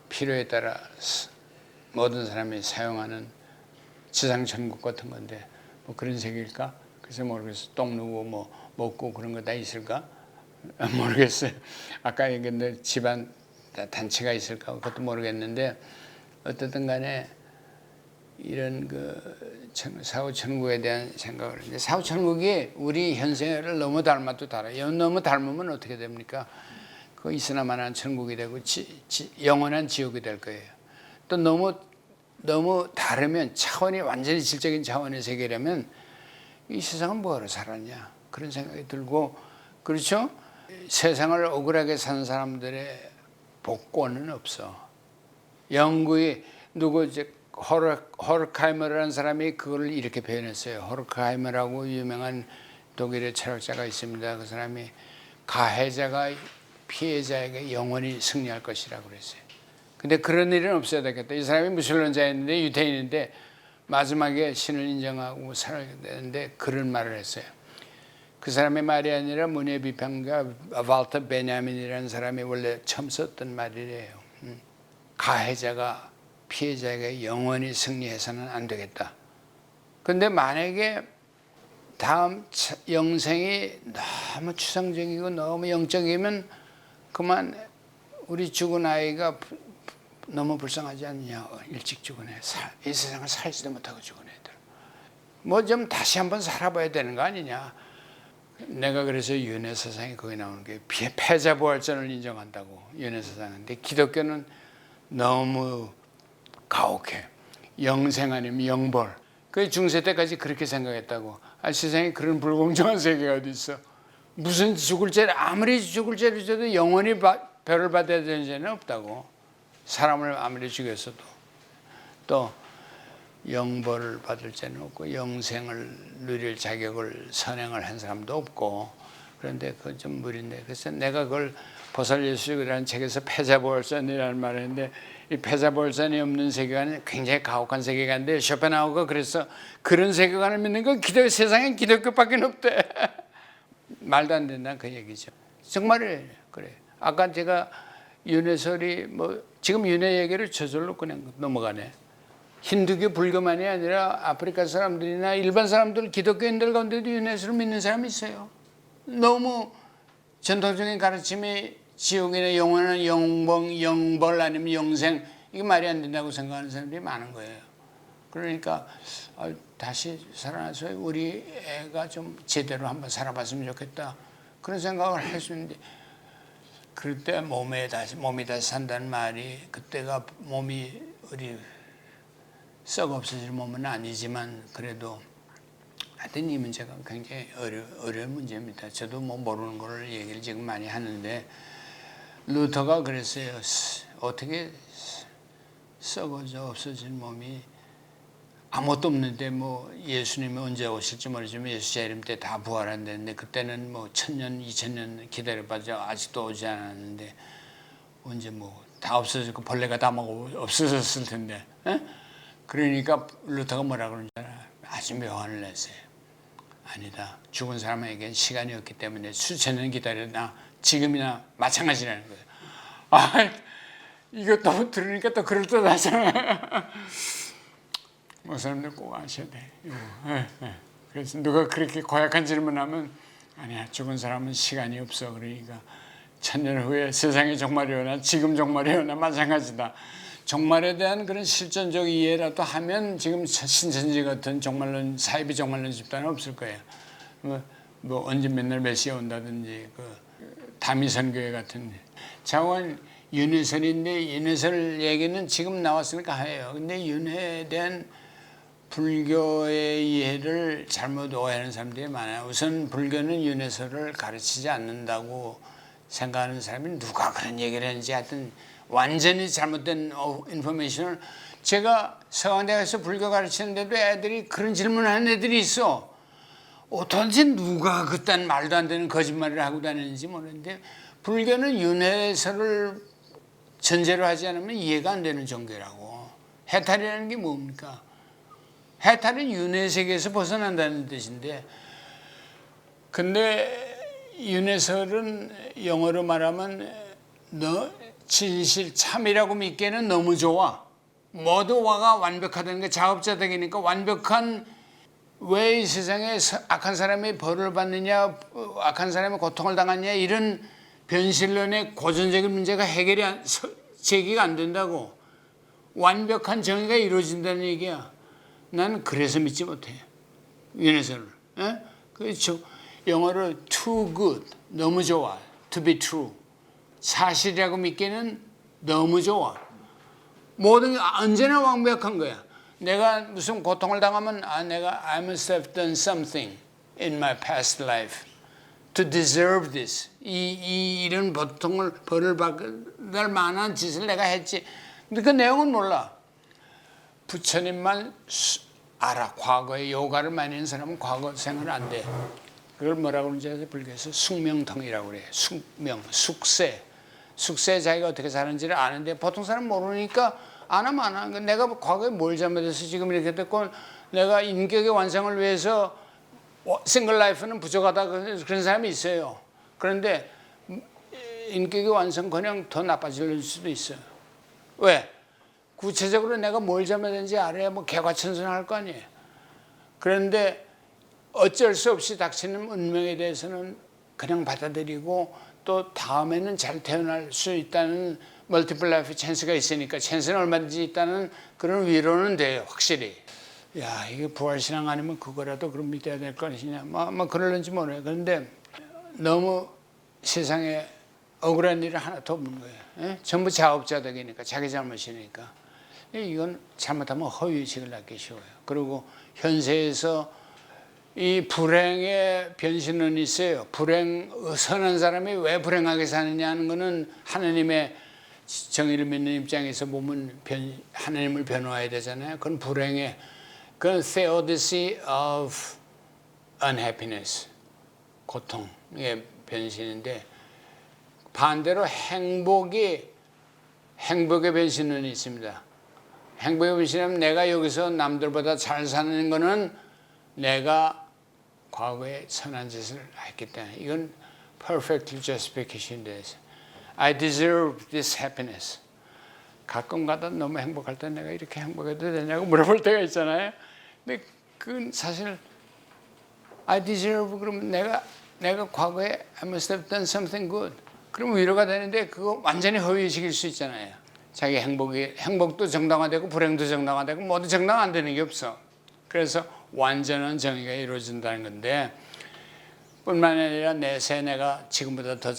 필요에 따라 모든 사람이 사용하는 지상천국 같은 건데 뭐 그런 세계일까? 그래서 모르겠어. 똥 누고 뭐 먹고 그런 거 다 있을까? 모르겠어요. 아까 얘기했는데 집안 단체가 있을까? 그것도 모르겠는데 어쨌든 간에 이런 그 사후천국에 대한 생각을 하는데, 사후천국이 우리 현생을 너무 닮아도 달아요. 너무 닮으면 어떻게 됩니까? 그 있으나마나 천국이 되고 영원한 지옥이 될 거예요. 또 너무 다르면, 차원이 완전히 질적인 차원의 세계라면 이 세상은 뭐하러 살았냐 그런 생각이 들고, 그렇죠? 세상을 억울하게 사는 사람들의 복권은 없어. 영구히 누구 이제 호르카이머라는 사람이 그걸 이렇게 표현했어요. 호르카이머라고 유명한 독일의 철학자가 있습니다. 그 사람이 가해자가 피해자에게 영원히 승리할 것이라고 그랬어요. 근데 그런 일은 없어야 되겠다. 이 사람이 무슬림자였는데, 유대인인데 마지막에 신을 인정하고 살아야 되는데 그런 말을 했어요. 그 사람의 말이 아니라 문예 비평가 발터 베냐민이라는 사람이 원래 처음 썼던 말이래요. 가해자가 피해자에게 영원히 승리해서는 안 되겠다. 근데 만약에 다음 영생이 너무 추상적이고 너무 영적이면 그만 우리 죽은 아이가 너무 불쌍하지 않냐. 일찍 죽은 애, 이 세상을 살지도 못하고 죽은 애들. 뭐 좀 다시 한번 살아봐야 되는 거 아니냐. 내가 그래서 윤회사상이 거기 나오는 게 패자부활전을 인정한다고, 윤회사상인데 기독교는 너무 가혹해. 영생 아니면 영벌. 그 중세 때까지 그렇게 생각했다고. 세상에 그런 불공정한 세계가 어디 있어. 무슨 죽을 죄를, 아무리 죽을 죄를 져도 영원히 벌을 받아야 되는 죄는 없다고. 사람을 아무리 죽였어도. 또 영벌을 받을 죄는 없고 영생을 누릴 자격을 선행을 한 사람도 없고. 그런데 그건 좀 무리인데, 그래서 내가 그걸 보살예수라는 책에서 패자부활전이라는 말을 했는데, 이 패자부활전이 없는 세계관은 굉장히 가혹한 세계관인데, 쇼펜하우어가 그래서 그런 세계관을 믿는 건 세상엔 기독교밖에 없대. 말도 안 된다는 그 얘기죠. 정말이에요. 그래. 아까 제가 윤회설이 지금 윤회 얘기를 저절로 그냥 넘어가네. 힌두교 불교만이 아니라 아프리카 사람들이나 일반 사람들, 기독교인들 가운데도 윤회설을 믿는 사람이 있어요. 너무 전통적인 가르침이 지옥이나 영원한 영벌 아니면 영생, 이게 말이 안 된다고 생각하는 사람들이 많은 거예요. 그러니까 다시 살아나서 우리 애가 좀 제대로 한번 살아봤으면 좋겠다, 그런 생각을 할 수 있는데, 그럴 때 몸이 다시 산다는 말이, 그때가 몸이 우리 썩어 없어질 몸은 아니지만 그래도 하여튼 이 문제가 굉장히 어려운 문제입니다. 저도 모르는 거를 얘기를 지금 많이 하는데, 루터가 그랬어요. 어떻게 썩어져 없어진 몸이 아무것도 없는데 예수님이 언제 오실지 모르지만 예수 재림 때 다 부활한다는데, 그때는 1000년 2000년 기다려봐도 아직도 오지 않았는데 언제 다 없어졌고 벌레가 다 먹어 없어졌을 텐데. 에? 그러니까 루터가 뭐라 그러는지 알아? 아주 묘안을 냈어요. 아니다. 죽은 사람에겐 시간이 없기 때문에 수천 년 기다려나 지금이나 마찬가지라는 거예요. 이것도 들으니까 또 그럴듯하잖아. 사람들 꼭 아셔야 돼. 그래서 누가 그렇게 고약한 질문하면, 아니야, 죽은 사람은 시간이 없어. 그러니까 1000년 후에 세상의 종말이 오나 지금 종말이 오나 마찬가지다. 종말에 대한 그런 실존적 이해라도 하면 지금 신천지 같은 종말론, 사이비 종말론 집단은 없을 거예요. 언제 맨날 몇 시에 온다든지, 다미선교회 같은 자원 윤회설인데, 윤회설 얘기는 지금 나왔으니까 해요. 근데 윤회에 대한 불교의 이해를 잘못 오해하는 사람들이 많아요. 우선 불교는 윤회설을 가르치지 않는다고 생각하는 사람이 누가 그런 얘기를 했는지, 하여튼 완전히 잘못된 인포메이션을, 제가 서강대에서 불교 가르치는데도 애들이 그런 질문을 하는 애들이 있어. 도대체 누가 그딴 말도 안 되는 거짓말을 하고 다니는지 모르는데, 불교는 윤회설을 전제로 하지 않으면 이해가 안 되는 종교라고. 해탈이라는 게 뭡니까? 해탈은 윤회 세계에서 벗어난다는 뜻인데, 근데 윤회설은 영어로 말하면 너 진실 참이라고 믿기에는 너무 좋아. 모두 와가 완벽하다는 게 자업자득이니까 완벽한, 왜 이 세상에 악한 사람이 벌을 받느냐, 악한 사람이 고통을 당하느냐, 이런 변실론의 고전적인 문제가 제기가 안 된다고. 완벽한 정의가 이루어진다는 얘기야. 나는 그래서 믿지 못해, 윤회설을. 그렇죠. 영어로 too good, 너무 좋아. to be true, 사실이라고 믿기에는 너무 좋아. 모든 게 언제나 완벽한 거야. 내가 무슨 고통을 당하면 내가 I must have done something in my past life to deserve this. 이런 벌을 받을 만한 짓을 내가 했지. 근데 그 내용은 몰라. 부처님만 알아. 과거에 요가를 많이 하는 사람은 과거 생각은 안 돼. 그걸 뭐라고 그러는지 아세요? 불교에서 숙명통이라고 그래요. 숙세. 숙세에 자기가 어떻게 사는지를 아는데 보통 사람 모르니까 안 하면 안 하는 거야. 내가 과거에 뭘 잘못해서 지금 이렇게 됐고, 내가 인격의 완성을 위해서 싱글 라이프는 부족하다 그런 사람이 있어요. 그런데 인격의 완성커녕 더 나빠질 수도 있어요. 왜? 구체적으로 내가 뭘 잘못했는지 알아야 뭐 개과천선할 거 아니에요. 그런데 어쩔 수 없이 닥치는 운명에 대해서는 그냥 받아들이고, 또 다음에는 잘 태어날 수 있다는 멀티플 라이프 찬스가 있으니까, 찬스는 얼마든지 있다는 그런 위로는 돼요, 확실히. 야, 이게 부활신앙 아니면 그거라도 그럼 믿어야 될 것이냐, 뭐 그럴는지 모르겠어요. 그런데 너무 세상에 억울한 일이 하나도 없는 거예요. 전부 자업자득이니까, 자기 잘못이니까. 이건 잘못하면 허위의식을 낳기 쉬워요. 그리고 현세에서 이 불행의 변신론이 있어요. 선한 사람이 왜 불행하게 사느냐 하는 거는 하나님의 정의를 믿는 입장에서 보면 하나님을 변호해야 되잖아요. 그건 그건 theodicy of unhappiness, 고통의 변신인데, 반대로 행복의 변신론이 있습니다. 행복의 변신은 내가 여기서 남들보다 잘 사는 거는 내가 과거에 선한 짓을 했기 때문에, 이건 perfect justification인데, I deserve this happiness. 가끔가다 너무 행복할 때 내가 이렇게 행복해도 되냐고 물어볼 때가 있잖아요. 근데 그건 사실 I deserve 그러면 내가 과거에 I must have done something good. 그러면 위로가 되는데, 그거 완전히 허위의식일 수 있잖아요. 자기 행복도 정당화되고 불행도 정당화되고 모두 정당 안 되는 게 없어. 그래서 완전한 정의가 이루어진다는 건데, 뿐만 아니라 내가 지금보다 더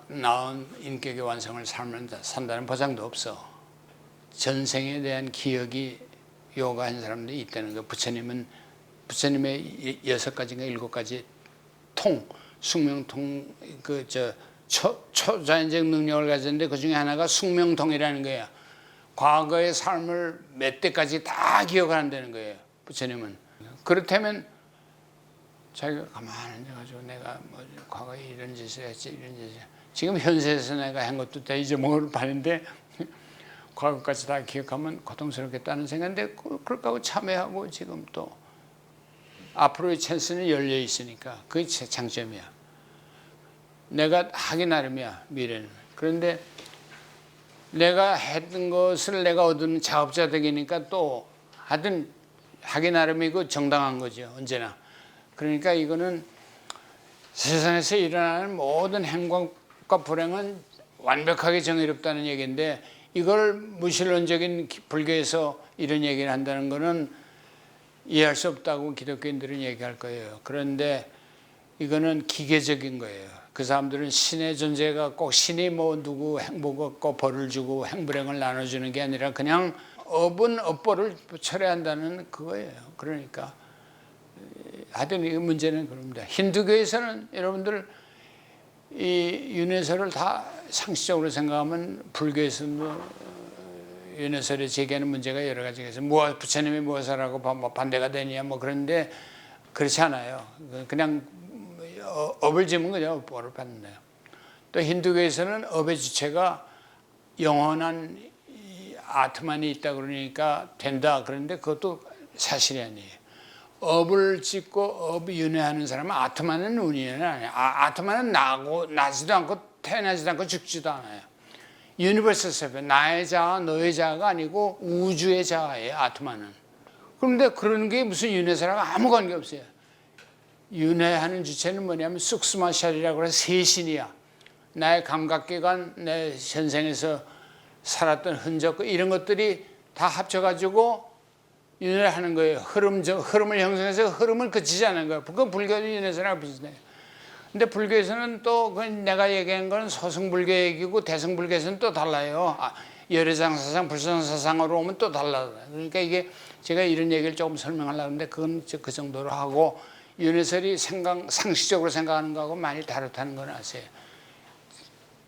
나은 인격의 완성을 산다는 보장도 없어. 전생에 대한 기억이 요가한 사람들이 있다는 거. 부처님의 6가지인가 7가지 숙명통, 초자연적 능력을 가졌는데 그 중에 하나가 숙명통이라는 거야. 과거의 삶을 몇 대까지 다 기억한다는 거예요, 부처님은. 그렇다면 자기가 가만히 앉아가지고 내가 뭐 과거에 이런 짓을 했지, 이런 짓을, 지금 현세에서 내가 한 것도 다 잊어먹을 판인데 과거까지 다 기억하면 고통스럽겠다는 생각인데, 그럴까 하고 참여하고 지금 또 앞으로의 찬스는 열려 있으니까 그게 장점이야. 내가 하기 나름이야, 미래는. 그런데 내가 했던 것을 내가 얻은 자업자득이니까 또 하든 하기 나름이고 정당한 거죠, 언제나. 그러니까 이거는 세상에서 일어나는 모든 행복과 불행은 완벽하게 정의롭다는 얘기인데, 이걸 무신론적인 불교에서 이런 얘기를 한다는 거는 이해할 수 없다고 기독교인들은 얘기할 거예요. 그런데 이거는 기계적인 거예요. 그 사람들은 신의 존재가 꼭 신이 뭐 누구 행복 얻고 벌을 주고 행불행을 나눠주는 게 아니라 그냥 업보를 철회한다는 그거예요. 그러니까 하여튼 이 문제는 그럽니다. 힌두교에서는 여러분들 이 윤회설을 다 상식적으로 생각하면, 불교에서는 윤회설에 제기하는 문제가 여러 가지가 있어요. 부처님이 무엇을 하고 반대가 되냐 뭐 그런데 그렇지 않아요. 그냥 업을 지면 그냥 벌을 받는다요. 또 힌두교에서는 업의 주체가 영원한 아트만이 있다 그러니까 된다. 그런데 그것도 사실이 아니에요. 업을 짓고 업윤회하는 사람은 아트만은 운이는 아니에요. 아트만은 나지도 않고 태어나지도 않고 죽지도 않아요. 유니버설 세계, 나의 자아, 너의 자아가 아니고 우주의 자아예요, 아트만은. 그런데 그런 게 무슨 윤회사랑 아무 관계 없어요. 윤회하는 주체는 뭐냐면 쑥스마샬이라고 해서 세신이야. 나의 감각기관, 내 현생에서 살았던 흔적, 이런 것들이 다 합쳐가지고 윤회를 하는 거예요. 흐름을 형성해서 흐름을 그치지 않는 거예요. 그건 불교의 윤회사랑 비슷해요. 근데 불교에서는 또 내가 얘기한 건 서승불교 얘기고 대승불교에서는 또 달라요. 열애상 사상, 불상 사상으로 오면 또 달라요. 그러니까 이게 제가 이런 얘기를 조금 설명하려고 하는데 그건 그 정도로 하고 윤회설이 상식적으로 생각하는 거하고 많이 다르다는 건 아세요.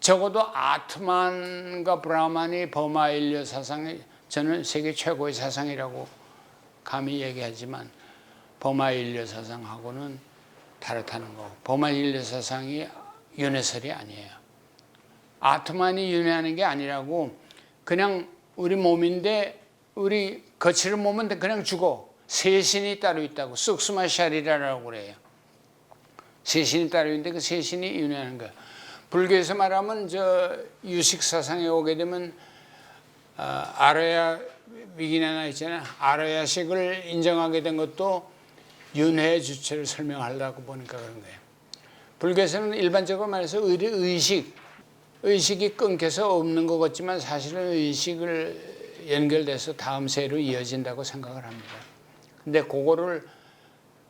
적어도 아트만과 브라만이 버마일려 사상이 저는 세계 최고의 사상이라고 감히 얘기하지만 버마일려 사상하고는 다르다는 거고 버마일려 사상이 윤회설이 아니에요. 아트만이 윤회하는 게 아니라고 그냥 우리 몸인데 우리 거칠은 몸은 그냥 죽어. 세신이 따로 있다고 쑥스마샤리라라고 그래요. 세신이 따로 있는데 그 세신이 윤회하는 거예요. 불교에서 말하면 저 유식 사상에 오게 되면 아라야 위기나나 있잖아요. 아라야식을 인정하게 된 것도 윤회의 주체를 설명하려고 보니까 그런 거예요. 불교에서는 일반적으로 말해서 의식이 끊겨서 없는 것 같지만 사실은 의식을 연결돼서 다음 세로 이어진다고 생각을 합니다. 근데 그거를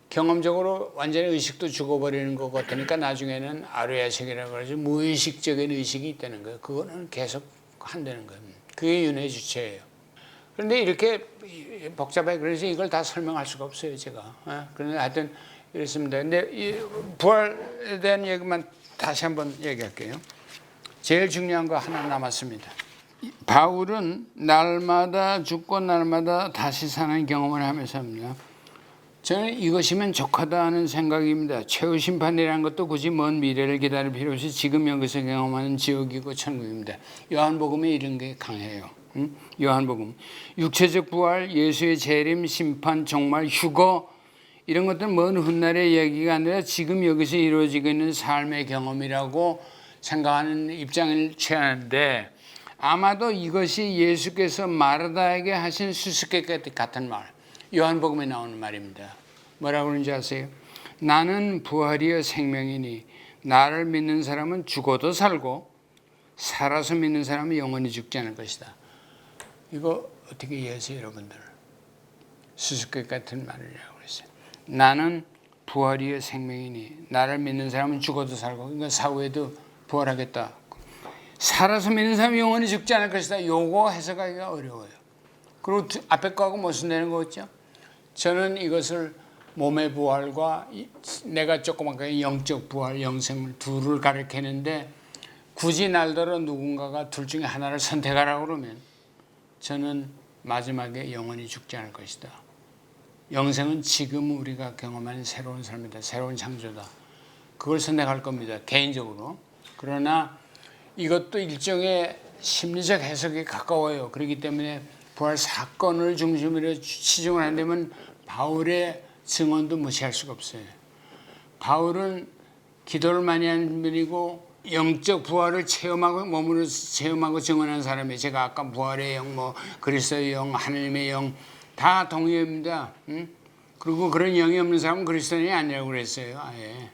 경험적으로 완전히 의식도 죽어버리는 것 같으니까 나중에는 아르야식이라고 그러죠. 무의식적인 의식이 있다는 거예요. 그거는 계속 한다는 거예요. 그게 윤회의 주체예요. 그런데 이렇게 복잡해. 그래서 이걸 다 설명할 수가 없어요, 제가. 그런데 하여튼 이렇습니다. 근데 이 부활에 대한 얘기만 다시 한번 얘기할게요. 제일 중요한 거 하나 남았습니다. 바울은 날마다 죽고 날마다 다시 사는 경험을 하면서 합니다. 저는 이것이면 족하다 하는 생각입니다. 최후 심판이라는 것도 굳이 먼 미래를 기다릴 필요 없이 지금 여기서 경험하는 지옥이고 천국입니다. 요한복음에 이런 게 강해요. 요한복음. 육체적 부활, 예수의 재림, 심판, 종말, 휴거 이런 것들은 먼 훗날의 얘기가 아니라 지금 여기서 이루어지고 있는 삶의 경험이라고 생각하는 입장을 취하는데 아마도 이것이 예수께서 마르다에게 하신 수수께끼 같은 말, 요한복음에 나오는 말입니다. 뭐라고 그러는지 아세요? 나는 부활이여 생명이니 나를 믿는 사람은 죽어도 살고 살아서 믿는 사람은 영원히 죽지 않을 것이다. 이거 어떻게 이해하세요, 여러분들? 수수께끼 같은 말이라고 그랬어요. 나는 부활이여 생명이니 나를 믿는 사람은 죽어도 살고, 그러니까 사후에도 부활하겠다. 살아서 믿는 사람이 영원히 죽지 않을 것이다. 요거 해석하기가 어려워요. 그리고 앞에 거하고 무슨 되는 거겠죠? 저는 이것을 몸의 부활과 내가 조그맣게 영적 부활, 영생을 둘을 가리키는데 굳이 날더러 누군가가 둘 중에 하나를 선택하라고 그러면 저는 마지막에 영원히 죽지 않을 것이다. 영생은 지금 우리가 경험하는 새로운 삶이다. 새로운 창조다. 그걸 선택할 겁니다. 개인적으로. 그러나 이것도 일종의 심리적 해석에 가까워요. 그렇기 때문에 부활 사건을 중심으로 치중을 한다면 바울의 증언도 무시할 수가 없어요. 바울은 기도를 많이 한 분이고 영적 부활을 체험하고 몸으로 체험하고 증언한 사람이에요. 제가 아까 부활의 영, 그리스도의 영, 하나님의 영 다 동의합니다. 그리고 그런 영이 없는 사람은 그리스도인이 아니라고 그랬어요. 아예.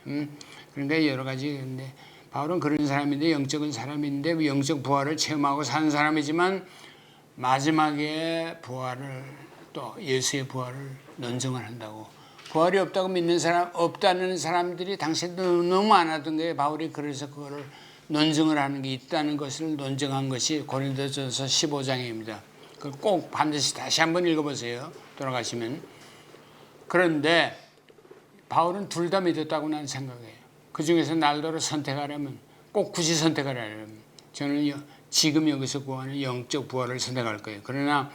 그러니까 여러 가지. 근데 바울은 그런 사람인데 영적인 사람인데 영적 부활을 체험하고 사는 사람이지만 마지막에 부활을 또 예수의 부활을 논증을 한다고. 부활이 없다고 믿는 사람 없다는 사람들이 당시에도 너무 많았던 거예요. 바울이 그래서 그거를 논증을 하는 게 있다는 것을 논증한 것이 고린도전서 15장입니다. 그걸 꼭 반드시 다시 한번 읽어보세요. 돌아가시면. 그런데 바울은 둘 다 믿었다고 나는 생각해요. 그 중에서 날더러 선택하려면 꼭 굳이 선택하려면 저는 지금 여기서 구하는 영적 부활을 선택할 거예요. 그러나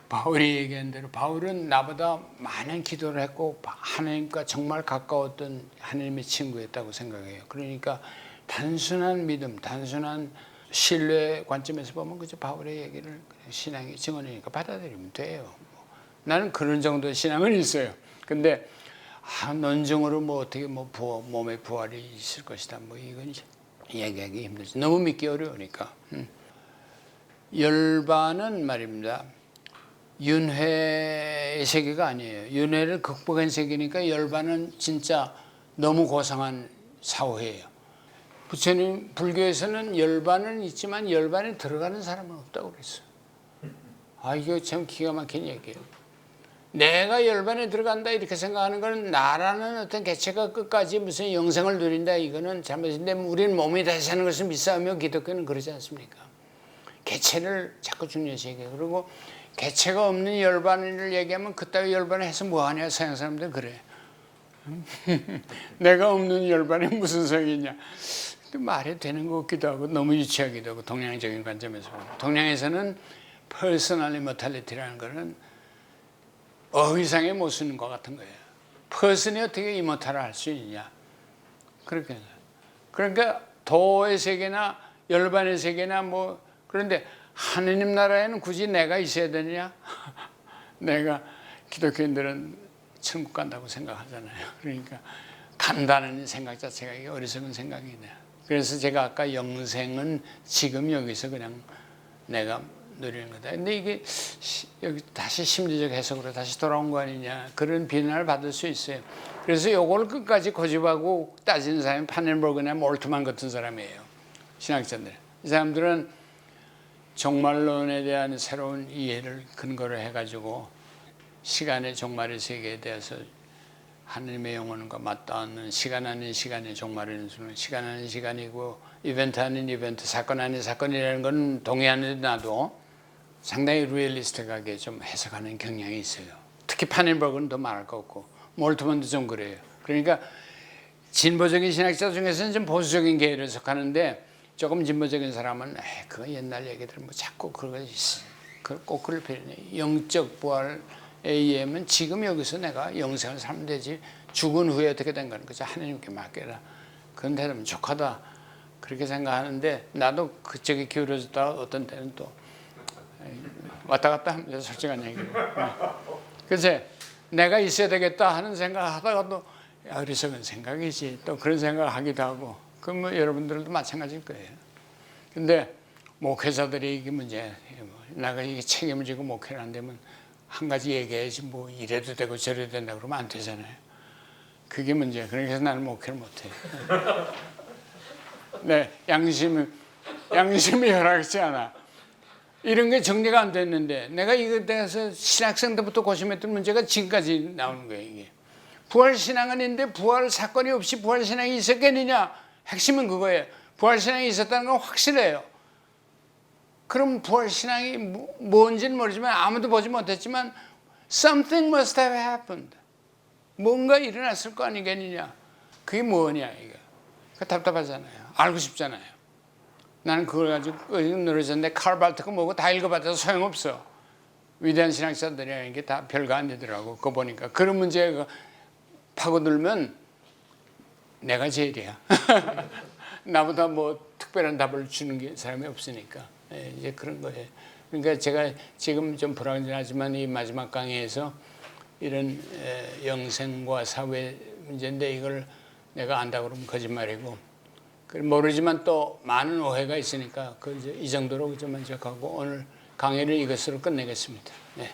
바울이 얘기한 대로 바울은 나보다 많은 기도를 했고 하나님과 정말 가까웠던 하나님의 친구였다고 생각해요. 그러니까 단순한 믿음, 단순한 신뢰 관점에서 보면 그저 바울의 얘기를 신앙의 증언이니까 받아들이면 돼요. 나는 그런 정도의 신앙은 있어요. 근데 논증으로 뭐 어떻게 뭐 몸에 부활이 있을 것이다. 뭐 이건 이제 얘기하기 힘들지. 너무 믿기 어려우니까. 열반은 말입니다. 윤회의 세계가 아니에요. 윤회를 극복한 세계니까 열반은 진짜 너무 고상한 사후예요. 부처님 불교에서는 열반은 있지만 열반에 들어가는 사람은 없다고 그랬어요. 이거 참 기가 막힌 얘기예요. 내가 열반에 들어간다 이렇게 생각하는 건 나라는 어떤 개체가 끝까지 무슨 영생을 누린다 이거는 잘못인데 우리는 몸이 다시 사는 것을 믿사하며 기독교는 그러지 않습니까? 개체를 자꾸 중요시 얘기해요. 그리고 개체가 없는 열반을 얘기하면 그따위 열반을 해서 뭐하냐 서양 사람들 그래. 내가 없는 열반에 무슨 소용이 있냐. 말이 되는 것 같기도 하고 너무 유치하기도 하고 동양적인 관점에서 보면. 동양에서는 퍼스널 이모탈리티라는 거는 어휘상에 못 쓰는 것 같은 거예요. 퍼슨이 어떻게 이모탈을 할 수 있냐. 그러니까 도의 세계나 열반의 세계나 뭐 그런데 하느님 나라에는 굳이 내가 있어야 되느냐? 내가 기독교인들은 천국 간다고 생각하잖아요. 그러니까 간다는 생각 자체가 이게 어리석은 생각이네. 그래서 제가 아까 영생은 지금 여기서 그냥 내가 누리는 거다. 근데 이게 여기 다시 심리적 해석으로 다시 돌아온 거 아니냐 그런 비난을 받을 수 있어요. 그래서 이걸 끝까지 고집하고 따지는 사람이 파넨버그나 몰트만 같은 사람이에요. 신학자들. 이 사람들은 종말론에 대한 새로운 이해를 근거로 해가지고 시간의 종말의 세계에 대해서 하느님의 영혼과 맞닿는 시간 아닌 시간의 종말이라는 수는 시간 아닌 시간이고 이벤트 아닌 이벤트, 사건 아닌 사건이라는 건 동의하는데 나도 상당히 리얼리스트하게 좀 해석하는 경향이 있어요. 특히 파넨버그는 더 말할 거 없고 몰트먼도 좀 그래요. 그러니까 진보적인 신학자 중에서는 좀 보수적인 계열을 속하는데 조금 진보적인 사람은 그거 옛날 얘기들 뭐 자꾸 그거 꼭 그럴 필요는 영적 부활 AM은 지금 여기서 내가 영생을 살면 되지 죽은 후에 어떻게 된 거는 그저 하나님께 맡겨라. 그건 되면 족하다. 그렇게 생각하는데 나도 그쪽에 기울어졌다가 어떤 때는 또 왔다 갔다 합니다. 솔직한 얘기로. 그래서 내가 있어야 되겠다 하는 생각하다가도 어리석은 생각이지 또 그런 생각을 하기도 하고 그럼 뭐 여러분들도 마찬가지일 거예요. 근데 목회자들이 이게 문제야. 내가 이게 책임을 지고 목회를 안 되면 한 가지 얘기해야지 뭐 이래도 되고 저래도 된다 그러면 안 되잖아요. 그게 문제야. 그러니까 나는 목회를 못해. 네, 양심이 허락하지 않아. 이런 게 정리가 안 됐는데 내가 이거에 대해서 신학생 때부터 고심했던 문제가 지금까지 나오는 거예요. 이게 부활신앙은 있는데 부활 사건이 없이 부활신앙이 있었겠느냐. 핵심은 그거예요. 부활신앙이 있었다는 건 확실해요. 그럼 부활신앙이 뭔지는 모르지만 아무도 보지 못했지만 something must have happened. 뭔가 일어났을 거 아니겠느냐. 그게 뭐냐 이거. 그 답답하잖아요. 알고 싶잖아요. 나는 그걸 가지고 늘어졌는데 칼발트가 뭐고 다 읽어봤자 소용없어. 위대한 신학자들이라는 게 다 별거 아니더라고. 그거 보니까 그런 문제가 파고들면 내가 제일이야. 나보다 뭐 특별한 답을 주는 게 사람이 없으니까. 이제 그런 거예요. 그러니까 제가 지금 좀 불안하지만 이 마지막 강의에서 이런 영생과 사회 문제인데 이걸 내가 안다고 그러면 거짓말이고 모르지만 또 많은 오해가 있으니까 이 정도로 좀 만족하고 오늘 강의를 이것으로 끝내겠습니다. 네.